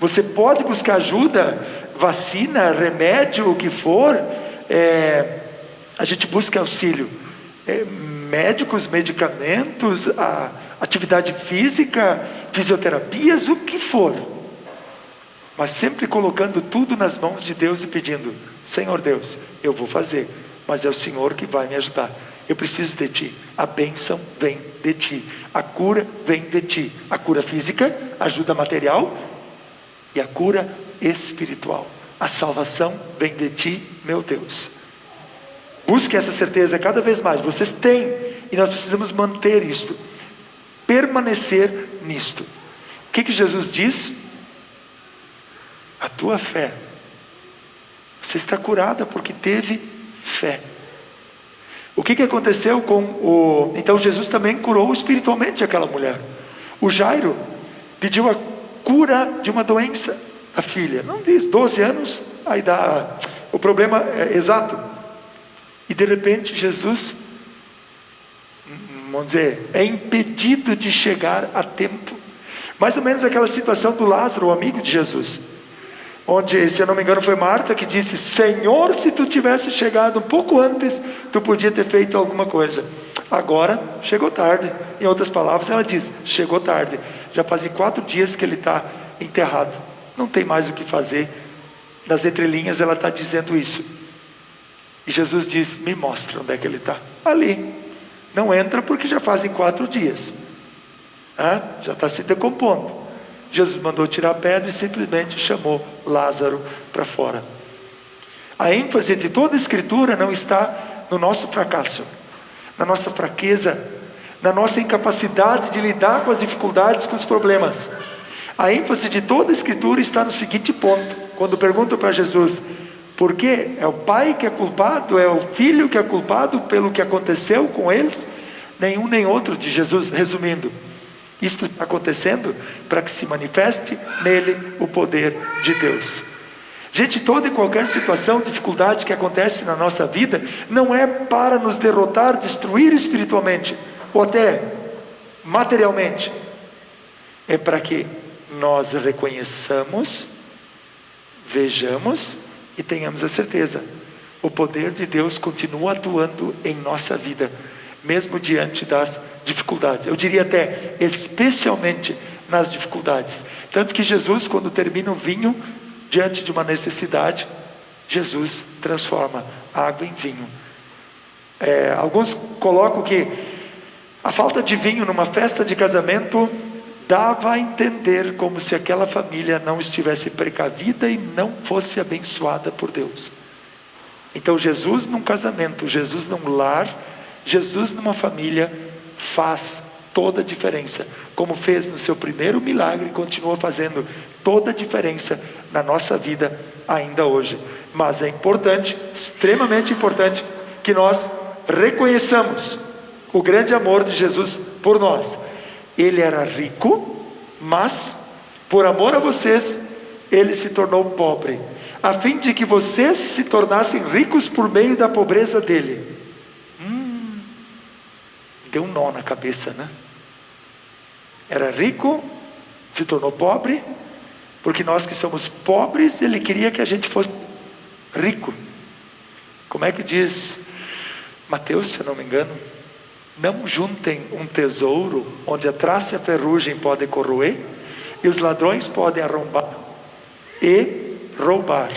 Você pode buscar ajuda, vacina, remédio, o que for. A gente busca auxílio. Médicos, medicamentos, atividade física, fisioterapias, o que for. Mas sempre colocando tudo nas mãos de Deus e pedindo: Senhor Deus, eu vou fazer, mas é o Senhor que vai me ajudar. Eu preciso de Ti. A bênção vem de Ti. A cura vem de Ti. A cura física, ajuda material, e a cura espiritual. A salvação vem de Ti, meu Deus. Busque essa certeza cada vez mais. Vocês têm, e nós precisamos manter isto. Permanecer nisto. O que Jesus diz? A tua fé. Você está curada porque teve fé. O que aconteceu com Então Jesus também curou espiritualmente aquela mulher. O Jairo pediu a cura de uma doença. A filha, não diz, 12 anos, aí dá o problema exato. E de repente Jesus, vamos dizer, é impedido de chegar a tempo. Mais ou menos aquela situação do Lázaro, o amigo de Jesus. Onde, se eu não me engano, foi Marta que disse: Senhor, se tu tivesse chegado um pouco antes, tu podia ter feito alguma coisa. Agora chegou tarde. Em outras palavras, ela diz: chegou tarde. Já fazem 4 dias que ele está enterrado. Não tem mais o que fazer. Nas entrelinhas ela está dizendo isso. E Jesus diz: me mostra onde é que ele está. Ali. Não entra porque já fazem 4 dias. Já está se decompondo. Jesus mandou tirar a pedra e simplesmente chamou Lázaro para fora. A ênfase de toda a Escritura não está no nosso fracasso, na nossa fraqueza, na nossa incapacidade de lidar com as dificuldades, com os problemas. A ênfase de toda a Escritura está no seguinte ponto: quando perguntam para Jesus, por quê? É o pai que é culpado? É o filho que é culpado pelo que aconteceu com eles? Nenhum nem outro, de Jesus, resumindo. Isto está acontecendo para que se manifeste nele o poder de Deus. Gente, toda e qualquer situação, dificuldade que acontece na nossa vida, não é para nos derrotar, destruir espiritualmente, ou até materialmente. É para que nós reconheçamos, vejamos e tenhamos a certeza: o poder de Deus continua atuando em nossa vida, mesmo diante das dificuldades. Eu diria até, especialmente nas dificuldades. Tanto que Jesus, quando termina o vinho, diante de uma necessidade, Jesus transforma água em vinho. Alguns colocam que a falta de vinho numa festa de casamento dava a entender como se aquela família não estivesse precavida e não fosse abençoada por Deus. Então Jesus num casamento, Jesus num lar, Jesus numa família faz toda a diferença, como fez no seu primeiro milagre, continua fazendo toda a diferença na nossa vida ainda hoje. Mas é importante, extremamente importante, que nós reconheçamos o grande amor de Jesus por nós. Ele era rico, mas por amor a vocês, ele se tornou pobre, a fim de que vocês se tornassem ricos por meio da pobreza dele. Deu um nó na cabeça, né? Era rico, se tornou pobre, porque nós que somos pobres, ele queria que a gente fosse rico. Como é que diz Mateus, se eu não me engano? Não juntem um tesouro onde a traça e a ferrugem podem corroer e os ladrões podem arrombar e roubar.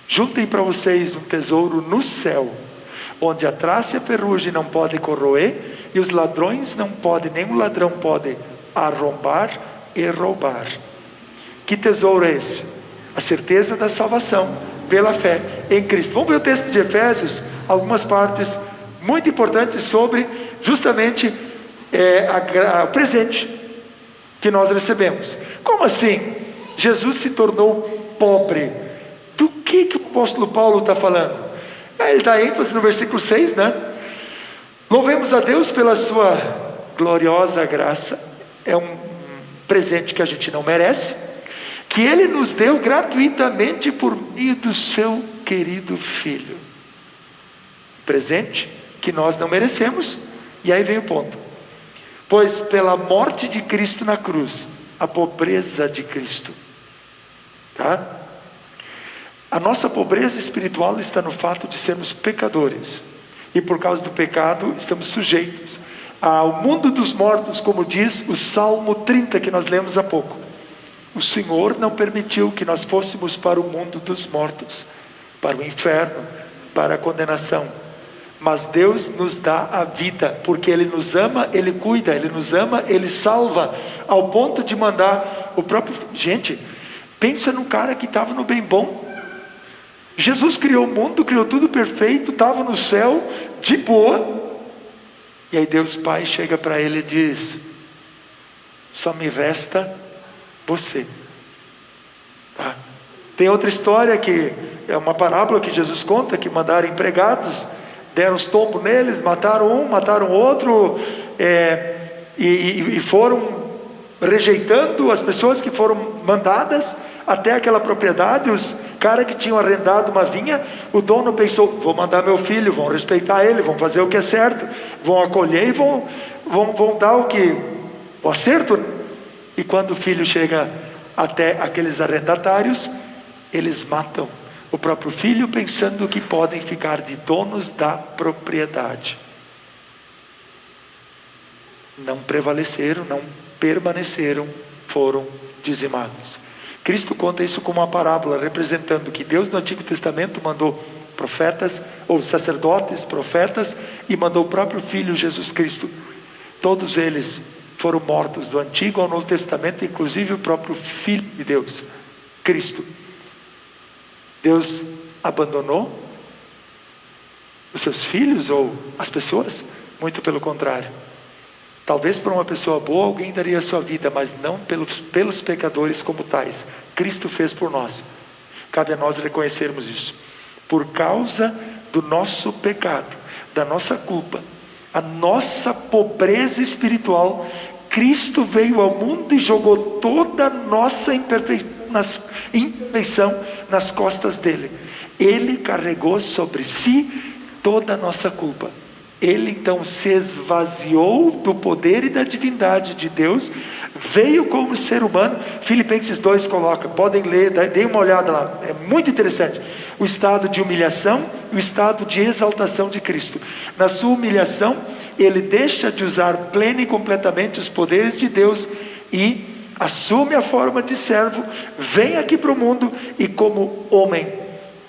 Juntem para vocês um tesouro no céu, onde a traça e a ferrugem não podem corroer e os ladrões não podem, nenhum ladrão pode arrombar e roubar. Que tesouro é esse? A certeza da salvação pela fé em Cristo. Vamos ver o texto de Efésios, algumas partes muito importantes sobre justamente o presente que nós recebemos. Como assim? Jesus se tornou pobre. Do que o apóstolo Paulo está falando? Ele dá ênfase no versículo 6, né? Louvemos a Deus pela sua gloriosa graça. É um presente que a gente não merece, que Ele nos deu gratuitamente por meio do seu querido Filho. Presente que nós não merecemos. E aí vem o ponto: pois pela morte de Cristo na cruz, a pobreza de Cristo, tá? A nossa pobreza espiritual está no fato de sermos pecadores, e por causa do pecado estamos sujeitos ao mundo dos mortos, como diz o Salmo 30 que nós lemos há pouco. O Senhor não permitiu que nós fôssemos para o mundo dos mortos, para o inferno, para a condenação. Mas Deus nos dá a vida, porque Ele nos ama, Ele cuida, Ele nos ama, Ele salva, ao ponto de mandar o próprio... Gente, pensa no cara que estava no bem bom. Jesus criou o mundo, criou tudo perfeito, estava no céu, de boa. E aí Deus Pai chega para ele e diz: só me resta você. Tá? Tem outra história que é uma parábola que Jesus conta, que mandaram empregados, deram os tombos neles, mataram um, mataram outro, e foram rejeitando as pessoas que foram mandadas até aquela propriedade. Os caras que tinham arrendado uma vinha, o dono pensou: vou mandar meu filho, vão respeitar ele, vão fazer o que é certo, vão acolher e vão dar o acerto. E quando o filho chega até aqueles arrendatários, eles matam o próprio filho, pensando que podem ficar de donos da propriedade. não prevaleceram, não permaneceram, foram dizimados. Cristo conta isso como uma parábola, representando que Deus no Antigo Testamento mandou profetas, ou sacerdotes, profetas, e mandou o próprio Filho Jesus Cristo. Todos eles foram mortos do Antigo ao Novo Testamento, inclusive o próprio Filho de Deus, Cristo. Deus abandonou os seus filhos ou as pessoas? Muito pelo contrário. Talvez para uma pessoa boa alguém daria a sua vida, mas não pelos pecadores como tais. Cristo fez por nós. Cabe a nós reconhecermos isso. Por causa do nosso pecado, da nossa culpa, a nossa pobreza espiritual, Cristo veio ao mundo e jogou toda a nossa imperfeição nas costas dele. Ele carregou sobre si toda a nossa culpa. Ele então se esvaziou do poder e da divindade de Deus, veio como ser humano. Filipenses 2 coloca, podem ler, deem uma olhada lá, é muito interessante. O estado de humilhação e o estado de exaltação de Cristo. Na sua humilhação, ele deixa de usar plena e completamente os poderes de Deus e assume a forma de servo, vem aqui para o mundo e como homem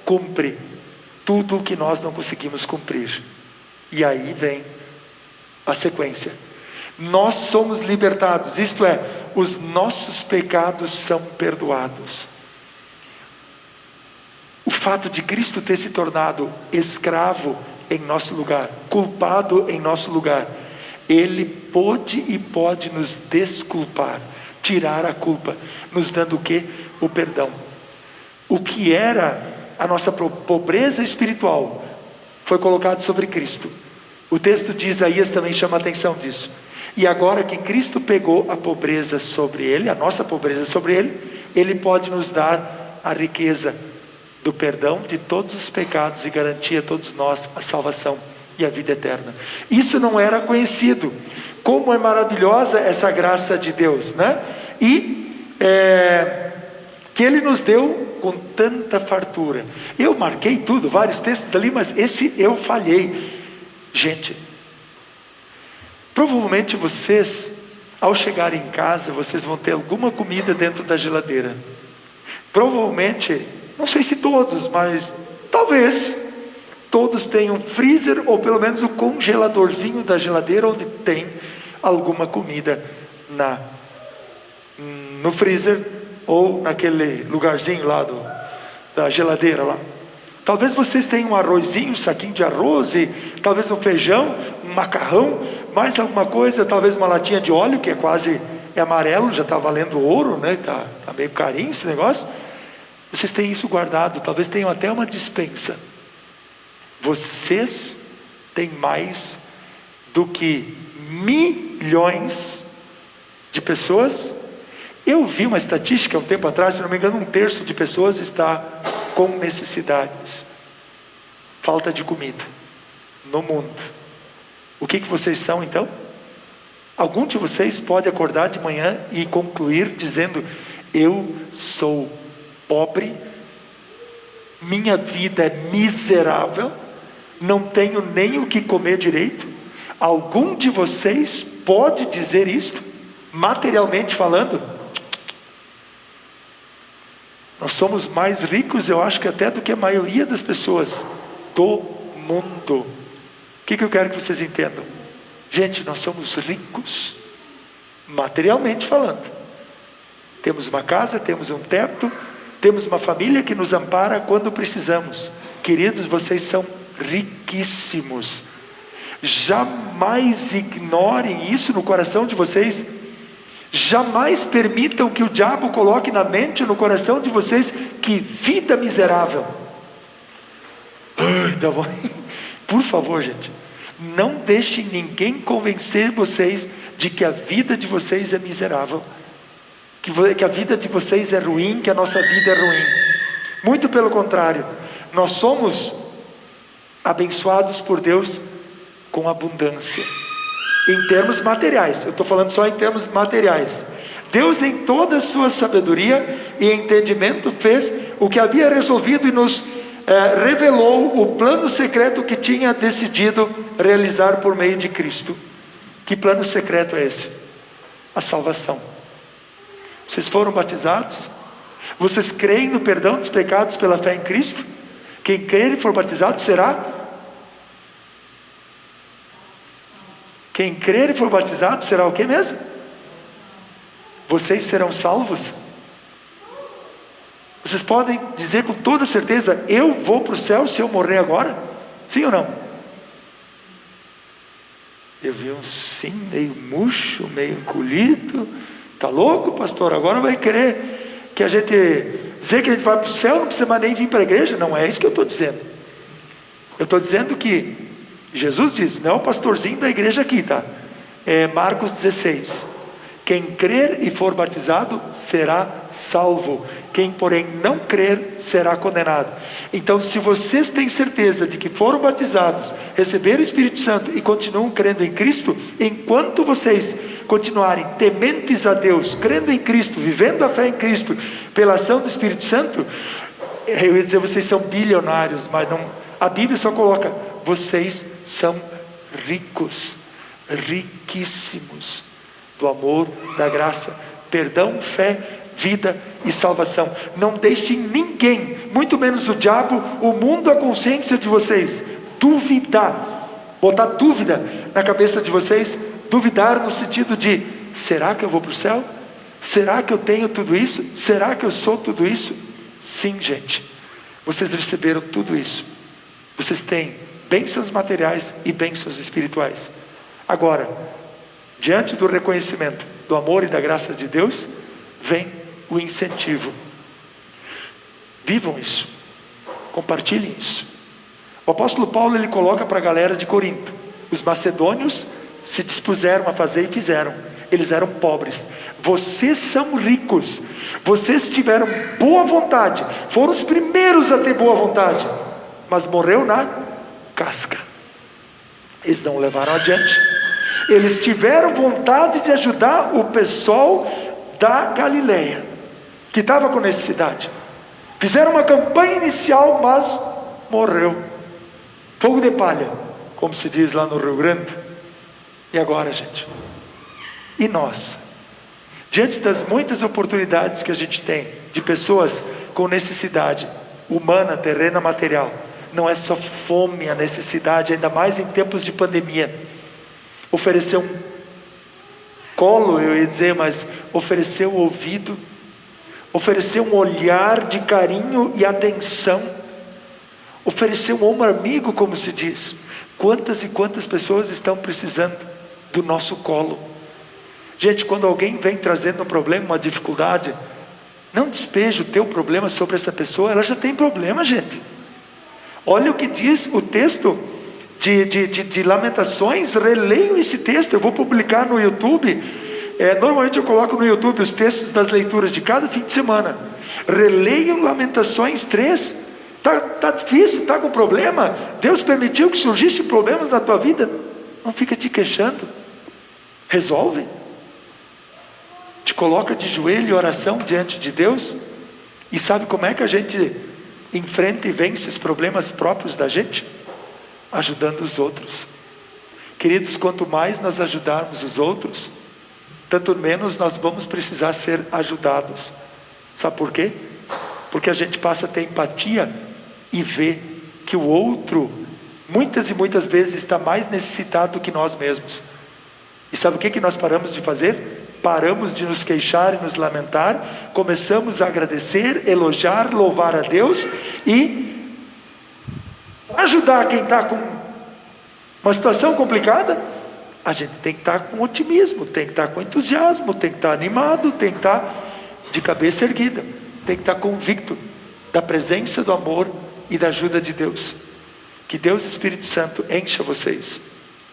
cumpre tudo o que nós não conseguimos cumprir. E aí vem a sequência. Nós somos libertados, isto é, os nossos pecados são perdoados. O fato de Cristo ter se tornado escravo em nosso lugar, culpado em nosso lugar, Ele pôde e pode nos desculpar, tirar a culpa, nos dando o quê? O perdão. O que era a nossa pobreza espiritual foi colocado sobre Cristo. O texto de Isaías também chama a atenção disso. E agora que Cristo pegou a pobreza sobre Ele, a nossa pobreza sobre Ele, Ele pode nos dar a riqueza do perdão de todos os pecados e garantir a todos nós a salvação e a vida eterna. Isso não era conhecido. Como é maravilhosa essa graça de Deus, né? E que Ele nos deu com tanta fartura. Eu marquei tudo, vários textos ali, mas esse eu falhei. Gente, provavelmente vocês, ao chegarem em casa, vocês vão ter alguma comida dentro da geladeira. Provavelmente, não sei se todos, mas talvez todos tenham um freezer ou pelo menos o congeladorzinho da geladeira onde tem alguma comida no freezer ou naquele lugarzinho lá da geladeira lá. Talvez vocês tenham um arrozinho, um saquinho de arroz e talvez um feijão, um macarrão, mais alguma coisa, talvez uma latinha de óleo que é amarelo, já está valendo ouro, né? Tá meio carinho esse negócio. Vocês têm isso guardado, talvez tenham até uma despensa. Vocês têm mais do que milhões de pessoas. Eu vi uma estatística há um tempo atrás, se não me engano, 1/3 de pessoas está com necessidades, falta de comida no mundo. O que vocês são então? Algum de vocês pode acordar de manhã e concluir dizendo: eu sou pobre, minha vida é miserável, não tenho nem o que comer direito? Algum de vocês pode dizer isto, materialmente falando? Nós somos mais ricos, eu acho que até do que a maioria das pessoas do mundo. O que eu quero que vocês entendam? Gente, nós somos ricos, materialmente falando. Temos uma casa, temos um teto, temos uma família que nos ampara quando precisamos. Queridos, vocês são riquíssimos. Jamais ignorem isso no coração de vocês. Jamais permitam que o diabo coloque na mente e no coração de vocês que vida miserável. Por favor, gente, não deixem ninguém convencer vocês de que a vida de vocês é miserável, que a vida de vocês é ruim, que a nossa vida é ruim. Muito pelo contrário, nós somos abençoados por Deus com abundância. Em termos materiais, eu estou falando só em termos materiais. Deus, em toda a sua sabedoria e entendimento, fez o que havia resolvido e nos revelou o plano secreto que tinha decidido realizar por meio de Cristo. Que plano secreto é esse? A salvação. Vocês foram batizados? Vocês creem no perdão dos pecados pela fé em Cristo? Quem crer e for batizado será? Quem crer e for batizado será o que mesmo? Vocês serão salvos? Vocês podem dizer com toda certeza: eu vou para o céu se eu morrer agora? Sim ou não? Eu vi um sim meio murcho, meio encolhido. Tá louco, pastor? Agora vai querer que a gente dizer que a gente vai para o céu, não precisa mais nem vir para a igreja? Não é isso que eu estou dizendo. Eu estou dizendo que Jesus diz, não é o pastorzinho da igreja aqui, tá? É Marcos 16: quem crer e for batizado será salvo, quem porém não crer será condenado. Então, se vocês têm certeza de que foram batizados, receberam o Espírito Santo e continuam crendo em Cristo, enquanto vocês continuarem tementes a Deus, crendo em Cristo, vivendo a fé em Cristo, pela ação do Espírito Santo, eu ia dizer vocês são bilionários, mas não, a Bíblia só coloca, vocês são ricos, riquíssimos, do amor, da graça, perdão, fé, vida e salvação. Não deixem ninguém, muito menos o diabo, o mundo, a consciência de vocês, duvidar, botar dúvida na cabeça de vocês, duvidar no sentido de, será que eu vou para o céu? Será que eu tenho tudo isso? Será que eu sou tudo isso? Sim, gente, vocês receberam tudo isso, vocês têm bênçãos materiais e bênçãos espirituais. Agora, diante do reconhecimento do amor e da graça de Deus, vem o incentivo. Vivam isso, compartilhem isso. O apóstolo Paulo, ele coloca para a galera de Corinto, os macedônios se dispuseram a fazer e fizeram, eles eram pobres, vocês são ricos, vocês tiveram boa vontade, foram os primeiros a ter boa vontade, mas morreu na casca, eles não levaram adiante. Eles tiveram vontade de ajudar o pessoal da Galileia, que estava com necessidade, fizeram uma campanha inicial, mas morreu, fogo de palha, como se diz lá no Rio Grande. E agora, gente? E nós? Diante das muitas oportunidades que a gente tem, de pessoas com necessidade humana, terrena, material, não é só fome a necessidade, ainda mais em tempos de pandemia. Oferecer um colo, eu ia dizer, mas oferecer o ouvido, oferecer um olhar de carinho e atenção, oferecer um ombro amigo, como se diz. Quantas e quantas pessoas estão precisando do nosso colo? Gente, quando alguém vem trazendo um problema, uma dificuldade, não despeje o teu problema sobre essa pessoa, ela já tem problema, gente. Olha o que diz o texto de Lamentações, releiam esse texto, eu vou publicar no YouTube, normalmente eu coloco no YouTube os textos das leituras de cada fim de semana, releiam Lamentações 3, está difícil, está com problema, Deus permitiu que surgissem problemas na tua vida, não fica te queixando, resolve, te coloca de joelho em oração diante de Deus, e sabe como é que a gente enfrenta e vence os problemas próprios da gente? Ajudando os outros. Queridos, quanto mais nós ajudarmos os outros, tanto menos nós vamos precisar ser ajudados. Sabe por quê? Porque a gente passa a ter empatia e ver que o outro, muitas e muitas vezes, está mais necessitado do que nós mesmos. E sabe o que nós paramos de fazer? Paramos de nos queixar e nos lamentar, começamos a agradecer, elogiar, louvar a Deus e ajudar quem está com uma situação complicada. A gente tem que estar com otimismo, tem que estar com entusiasmo, tem que estar animado, tem que estar de cabeça erguida, tem que estar convicto da presença, do amor e da ajuda de Deus. Que Deus Espírito Santo encha vocês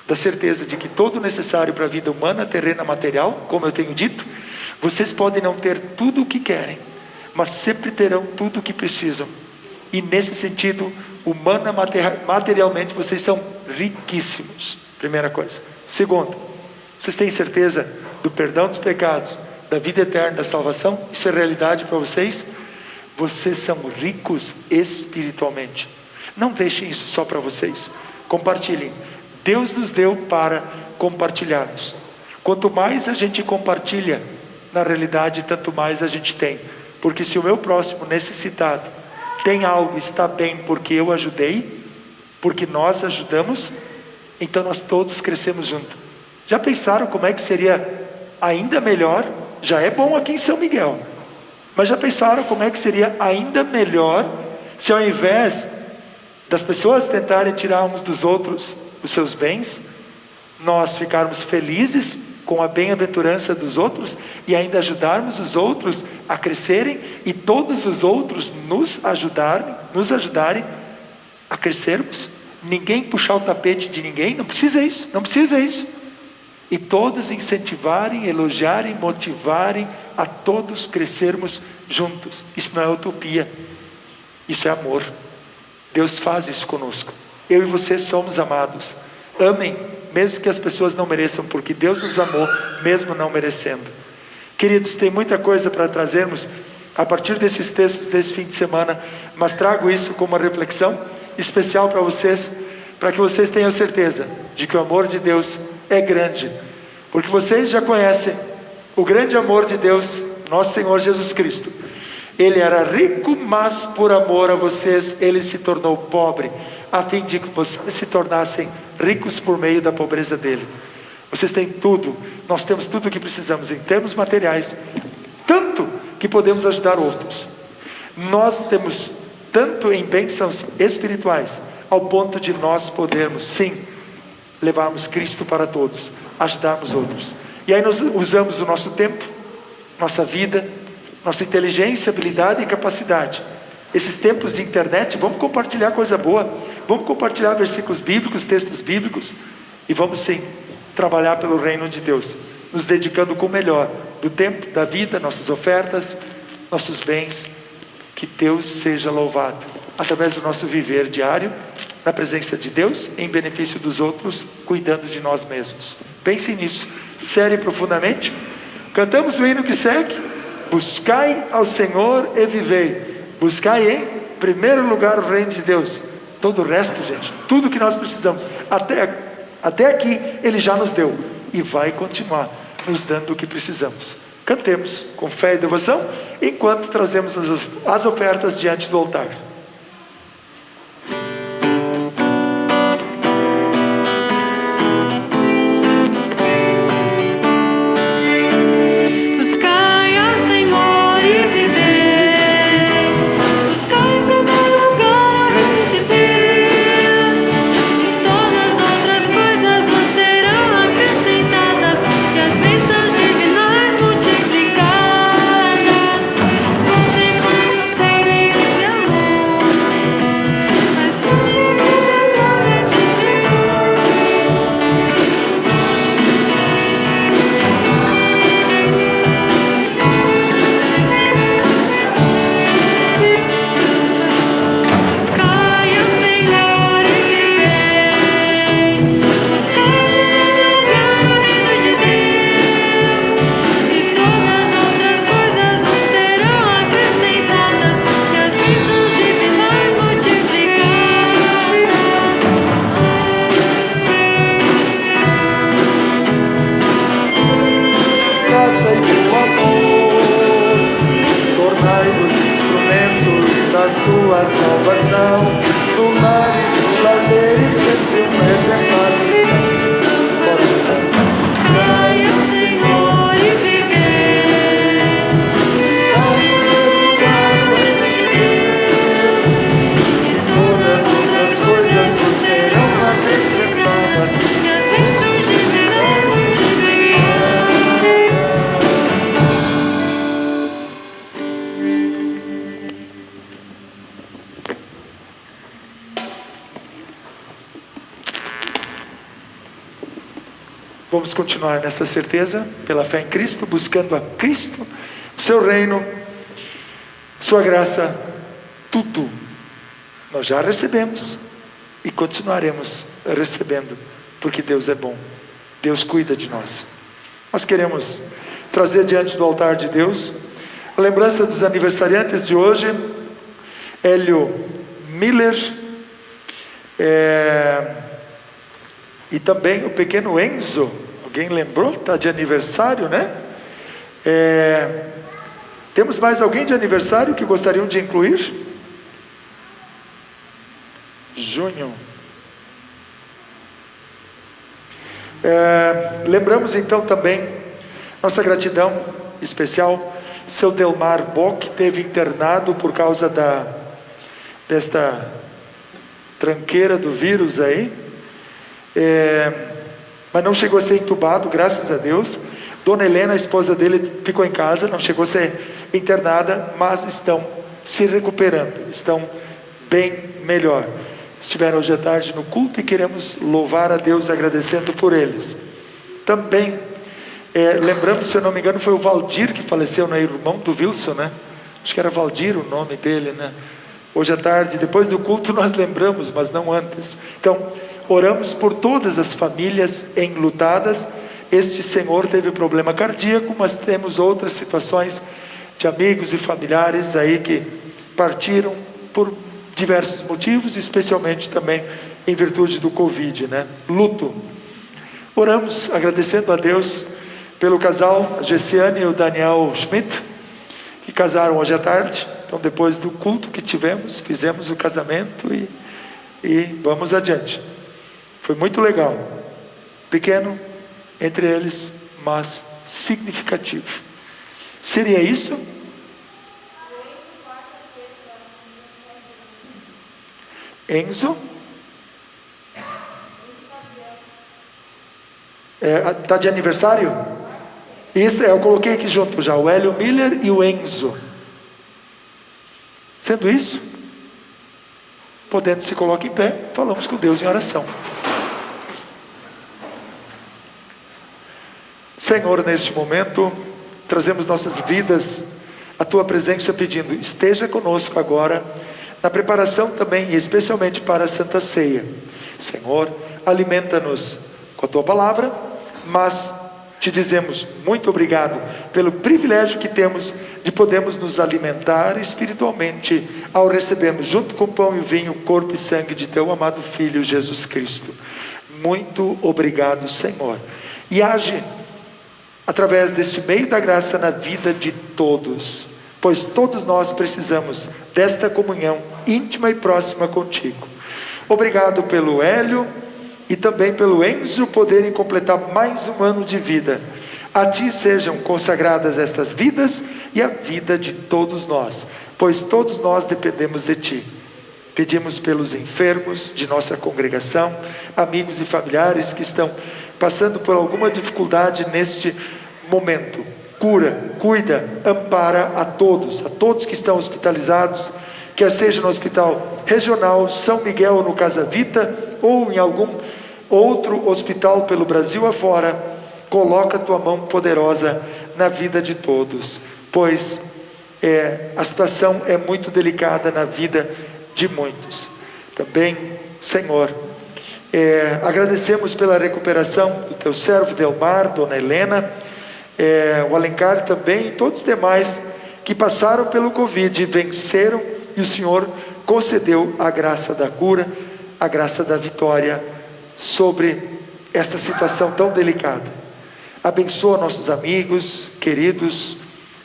da certeza de que todo o necessário para a vida humana, terrena, material, como eu tenho dito, vocês podem não ter tudo o que querem, mas sempre terão tudo o que precisam. E nesse sentido, humana, materialmente, vocês são riquíssimos. Primeira coisa. Segundo, vocês têm certeza do perdão dos pecados, da vida eterna, da salvação? Isso é realidade para vocês? Vocês são ricos espiritualmente. Não deixem isso só para vocês. Compartilhem. Deus nos deu para compartilharmos. Quanto mais a gente compartilha, na realidade, tanto mais a gente tem. Porque se o meu próximo necessitado tem algo, está bem porque eu ajudei, porque nós ajudamos, então nós todos crescemos juntos. Já pensaram como é que seria ainda melhor? Já é bom aqui em São Miguel, mas já pensaram como é que seria ainda melhor se ao invés das pessoas tentarem tirar uns dos outros os seus bens, nós ficarmos felizes com a bem-aventurança dos outros e ainda ajudarmos os outros a crescerem e todos os outros nos ajudarem a crescermos? Ninguém puxar o tapete de ninguém, não precisa isso, não precisa isso. E todos incentivarem, elogiarem, motivarem a todos crescermos juntos. Isso não é utopia, isso é amor. Deus faz isso conosco. Eu e você somos amados. Amem, mesmo que as pessoas não mereçam, porque Deus nos amou, mesmo não merecendo. Queridos, tem muita coisa para trazermos a partir desses textos desse fim de semana, mas trago isso como uma reflexão especial para vocês, para que vocês tenham certeza de que o amor de Deus é grande, porque vocês já conhecem o grande amor de Deus, nosso Senhor Jesus Cristo. Ele era rico, mas por amor a vocês, Ele se tornou pobre, a fim de que vocês se tornassem ricos por meio da pobreza dele. Vocês têm tudo, nós temos tudo o que precisamos em termos materiais, tanto que podemos ajudar outros. Nós temos tanto em bênçãos espirituais, ao ponto de nós podermos, sim, levarmos Cristo para todos, ajudarmos outros. E aí nós usamos o nosso tempo, nossa vida, nossa inteligência, habilidade e capacidade. Esses tempos de internet, vamos compartilhar coisa boa, vamos compartilhar versículos bíblicos, textos bíblicos, e vamos sim, trabalhar pelo reino de Deus, nos dedicando com o melhor do tempo, da vida, nossas ofertas, nossos bens. Que Deus seja louvado, através do nosso viver diário, na presença de Deus, em benefício dos outros, cuidando de nós mesmos. Pensem nisso, sério e profundamente. Cantamos o hino que segue: buscai ao Senhor e vivei. Buscai em primeiro lugar o reino de Deus. Todo o resto, gente, tudo que nós precisamos, até aqui, Ele já nos deu, e vai continuar nos dando o que precisamos. Cantemos com fé e devoção, enquanto trazemos as ofertas diante do altar. Vamos continuar nessa certeza, pela fé em Cristo, buscando a Cristo, o seu reino, sua graça, tudo nós já recebemos e continuaremos recebendo, porque Deus é bom, Deus cuida de nós. Nós queremos trazer diante do altar de Deus a lembrança dos aniversariantes de hoje: Hélio Miller, E também o pequeno Enzo, alguém lembrou? Está de aniversário, né? Temos mais alguém de aniversário que gostariam de incluir? Junho. Lembramos então também nossa gratidão especial. Seu Delmar Bock teve internado por causa desta tranqueira do vírus aí, mas não chegou a ser entubado, graças a Deus. Dona Helena, a esposa dele, ficou em casa, não chegou a ser internada, mas estão se recuperando, estão bem melhor. Estiveram hoje à tarde no culto e queremos louvar a Deus agradecendo por eles. Também lembramos, se eu não me engano, foi o Valdir que faleceu, né? Irmão do Wilson, né? Acho que era Valdir o nome dele, né? Hoje à tarde, depois do culto nós lembramos, mas não antes. Então, oramos por todas as famílias enlutadas. Este senhor teve problema cardíaco, mas temos outras situações de amigos e familiares aí que partiram por diversos motivos, especialmente também em virtude do Covid, né? Luto. Oramos agradecendo a Deus pelo casal, a Gessiane e o Daniel Schmidt, que casaram hoje à tarde. Então, depois do culto que tivemos, fizemos o casamento e vamos adiante. Foi muito legal. Pequeno entre eles, mas significativo. Seria isso? Enzo? Está de aniversário? Isso, eu coloquei aqui junto já, o Hélio Miller e o Enzo. Sendo isso, podendo se colocar em pé, falamos com Deus em oração. Senhor, neste momento, trazemos nossas vidas à Tua presença pedindo, esteja conosco agora, na preparação também e especialmente para a Santa Ceia. Senhor, alimenta-nos com a Tua palavra, mas te dizemos muito obrigado pelo privilégio que temos de podermos nos alimentar espiritualmente ao recebermos junto com o pão e o vinho o corpo e sangue de Teu amado Filho Jesus Cristo. Muito obrigado, Senhor. E age através desse meio da graça na vida de todos, pois todos nós precisamos desta comunhão íntima e próxima contigo. Obrigado pelo Hélio e também pelo Enzo poderem completar mais um ano de vida. A Ti sejam consagradas estas vidas e a vida de todos nós, pois todos nós dependemos de Ti. Pedimos pelos enfermos de nossa congregação, amigos e familiares que estão passando por alguma dificuldade neste momento. Cura, cuida, ampara a todos que estão hospitalizados, quer seja no Hospital Regional São Miguel no Casa Vita ou em algum outro hospital pelo Brasil afora. Coloca a Tua mão poderosa na vida de todos, pois a situação é muito delicada na vida de muitos. Também, Senhor, agradecemos pela recuperação do Teu servo Delmar, Dona Helena, o Alencar também, e todos os demais que passaram pelo Covid, venceram, e o Senhor concedeu a graça da cura, a graça da vitória sobre esta situação tão delicada. Abençoa nossos amigos, queridos,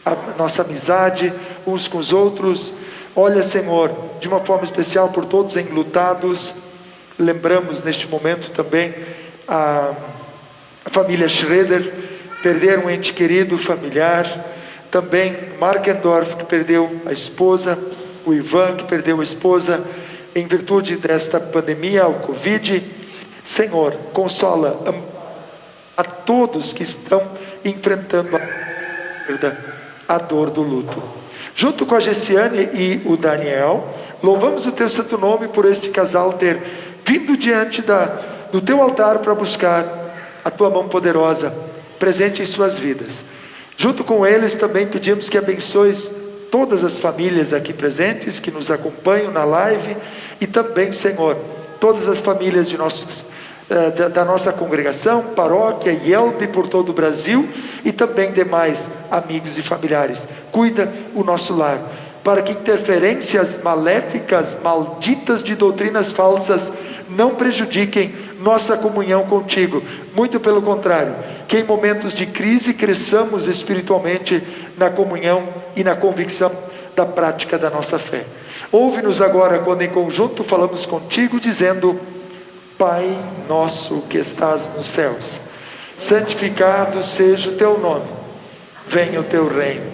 a nossa amizade uns com os outros. Olha, Senhor, de uma forma especial por todos enlutados. Lembramos neste momento também a família Schroeder, perderam um ente querido, familiar. Também Markendorf, que perdeu a esposa, o Ivan, que perdeu a esposa em virtude desta pandemia, o Covid. Senhor, consola a todos que estão enfrentando a dor do luto. Junto com a Gessiane e o Daniel, louvamos o Teu santo nome por este casal ter vindo diante do Teu altar para buscar a Tua mão poderosa presente em suas vidas. Junto com eles também pedimos que abençoes todas as famílias aqui presentes que nos acompanham na live e também, Senhor, todas as famílias da nossa congregação, paróquia e IELB por todo o Brasil e também demais amigos e familiares. Cuida o nosso lar, para que interferências maléficas, malditas de doutrinas falsas não prejudiquem nossa comunhão contigo. Muito pelo contrário, que em momentos de crise cresçamos espiritualmente na comunhão e na convicção da prática da nossa fé. Ouve-nos agora quando em conjunto falamos contigo dizendo: Pai nosso que estás nos céus, santificado seja o teu nome, venha o teu reino,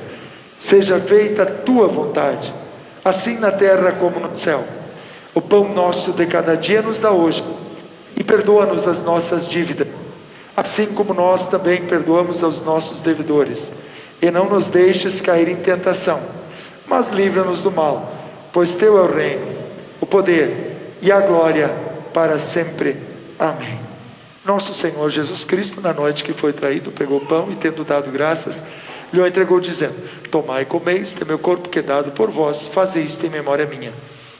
seja feita a tua vontade, assim na terra como no céu. O pão nosso de cada dia nos dá hoje, e perdoa-nos as nossas dívidas, assim como nós também perdoamos aos nossos devedores, e não nos deixes cair em tentação, mas livra-nos do mal, pois teu é o reino, o poder e a glória para sempre. Amém. Nosso Senhor Jesus Cristo, na noite que foi traído, pegou o pão e, tendo dado graças, lhe o entregou, dizendo: tomai e comei, este é meu corpo que é dado por vós, fazei isto em memória minha.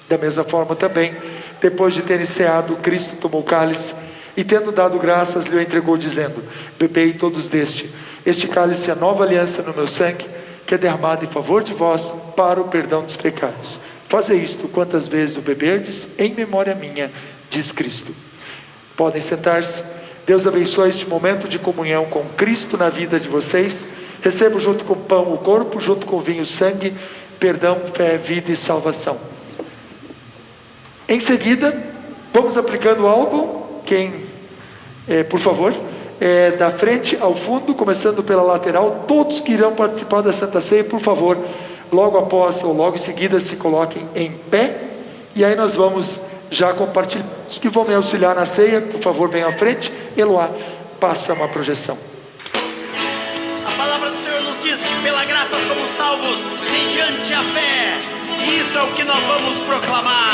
Da mesma forma também, depois de terem ceado, Cristo tomou o cálice e, tendo dado graças, lhe o entregou, dizendo: bebei todos deste, este cálice é a nova aliança no meu sangue, que é derramado em favor de vós para o perdão dos pecados. Fazei isto quantas vezes o beberdes, em memória minha, diz Cristo. Podem sentar-se. Deus abençoe este momento de comunhão com Cristo na vida de vocês. Recebo junto com o pão o corpo, junto com o vinho o sangue, perdão, fé, vida e salvação. Em seguida, vamos aplicando o álcool. Por favor, da frente ao fundo, começando pela lateral. Todos que irão participar da Santa Ceia, por favor, logo após ou logo em seguida, se coloquem em pé. E aí nós vamos já compartilhar. Os que vão me auxiliar na ceia, por favor, venham à frente. Eloá, passa uma projeção. A palavra do Senhor nos diz que pela graça somos salvos mediante a fé. E isso é o que nós vamos proclamar.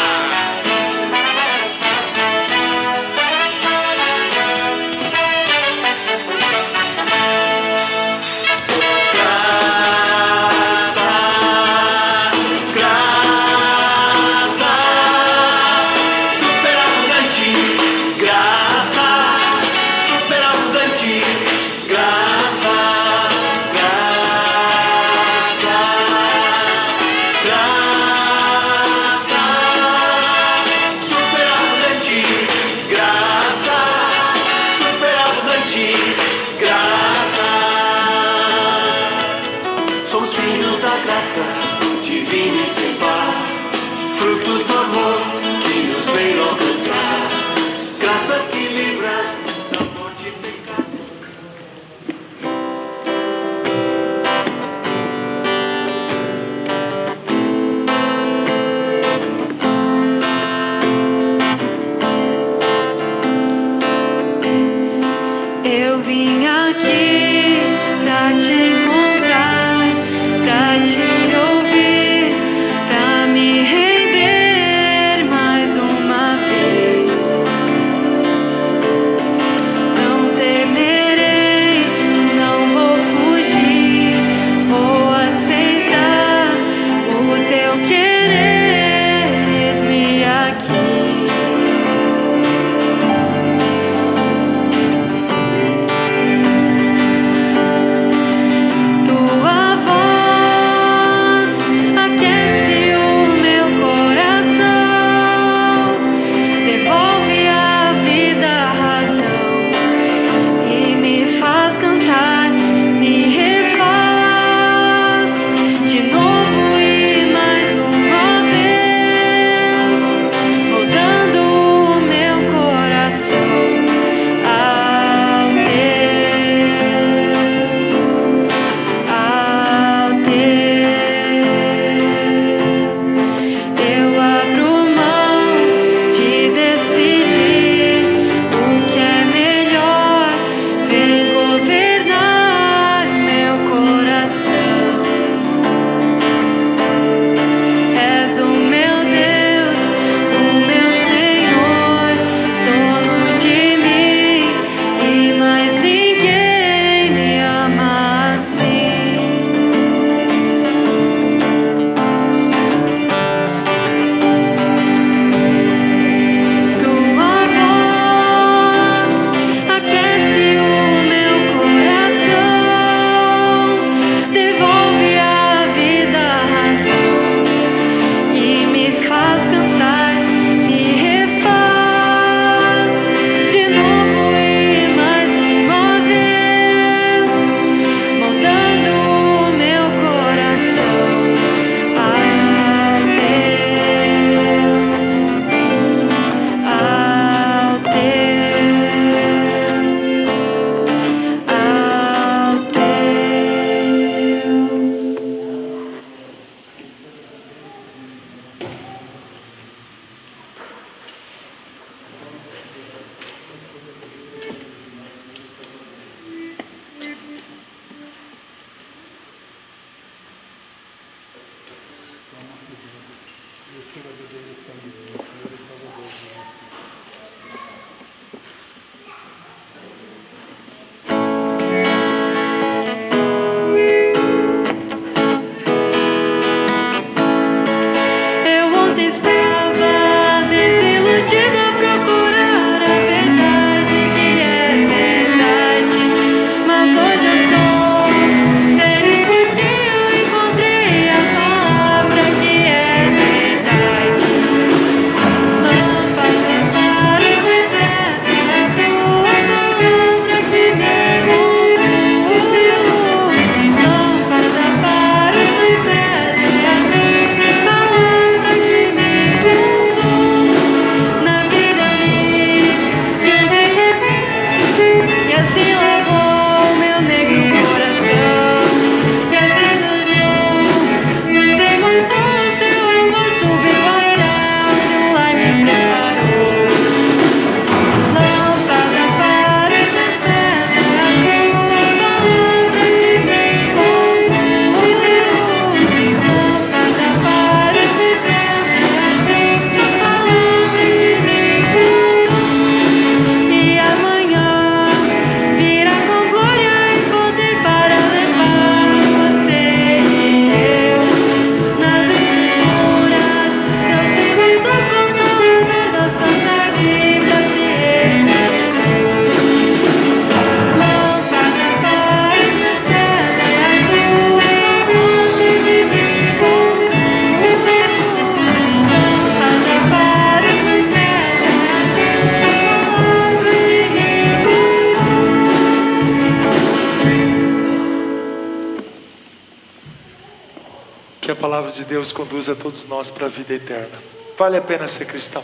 palavra de Deus conduza todos nós para a vida eterna. Vale a pena ser cristão.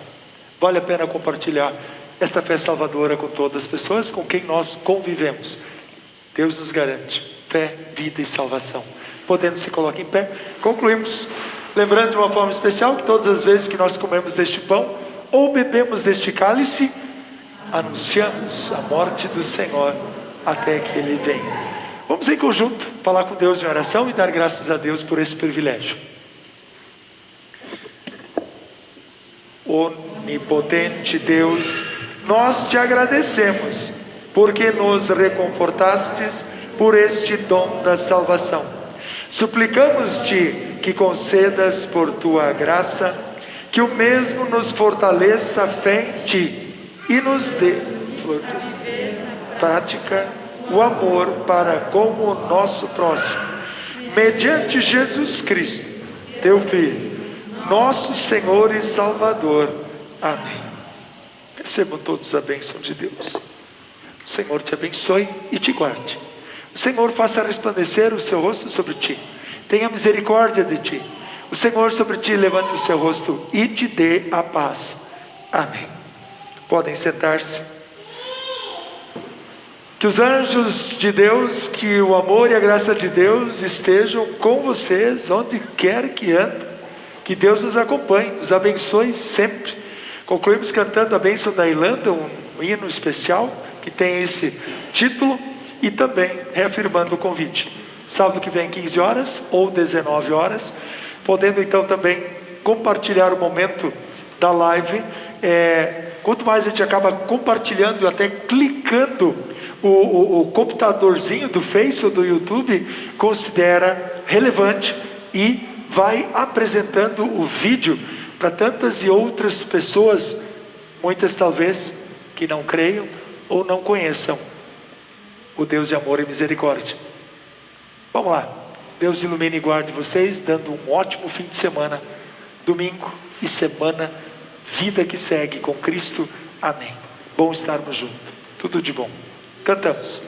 Vale a pena compartilhar esta fé salvadora com todas as pessoas com quem nós convivemos. Deus nos garante fé, vida e salvação. Podendo se colocar em pé, concluímos lembrando de uma forma especial que todas as vezes que nós comemos deste pão ou bebemos deste cálice, anunciamos a morte do Senhor até que Ele venha. Vamos em conjunto falar com Deus em oração e dar graças a Deus por esse privilégio. Onipotente Deus, nós te agradecemos porque nos reconfortastes por este dom da salvação. Suplicamos-te que concedas por tua graça que o mesmo nos fortaleça a fé em ti e nos dê prática o amor para com o nosso próximo, mediante Jesus Cristo, teu Filho, nosso Senhor e Salvador. Amém. Recebam todos a bênção de Deus. O Senhor te abençoe e te guarde. O Senhor faça resplandecer o seu rosto sobre ti, tenha misericórdia de ti. O Senhor sobre ti levante o seu rosto e te dê a paz. Amém. Podem sentar-se. Que os anjos de Deus, que o amor e a graça de Deus estejam com vocês, onde quer que andem. Que Deus nos acompanhe, nos abençoe sempre. Concluímos cantando a bênção da Irlanda, um hino especial, que tem esse título, e também reafirmando o convite. Sábado que vem, 15 horas ou 19 horas, podendo então também compartilhar o momento da live. Quanto mais a gente acaba compartilhando e até clicando o computadorzinho do Face ou do YouTube, considera relevante e vai apresentando o vídeo para tantas e outras pessoas, muitas talvez que não creiam ou não conheçam o Deus de amor e misericórdia. Vamos lá. Deus ilumine e guarde vocês, dando um ótimo fim de semana, domingo e semana, vida que segue com Cristo. Amém. Bom estarmos juntos. Tudo de bom. Cantamos.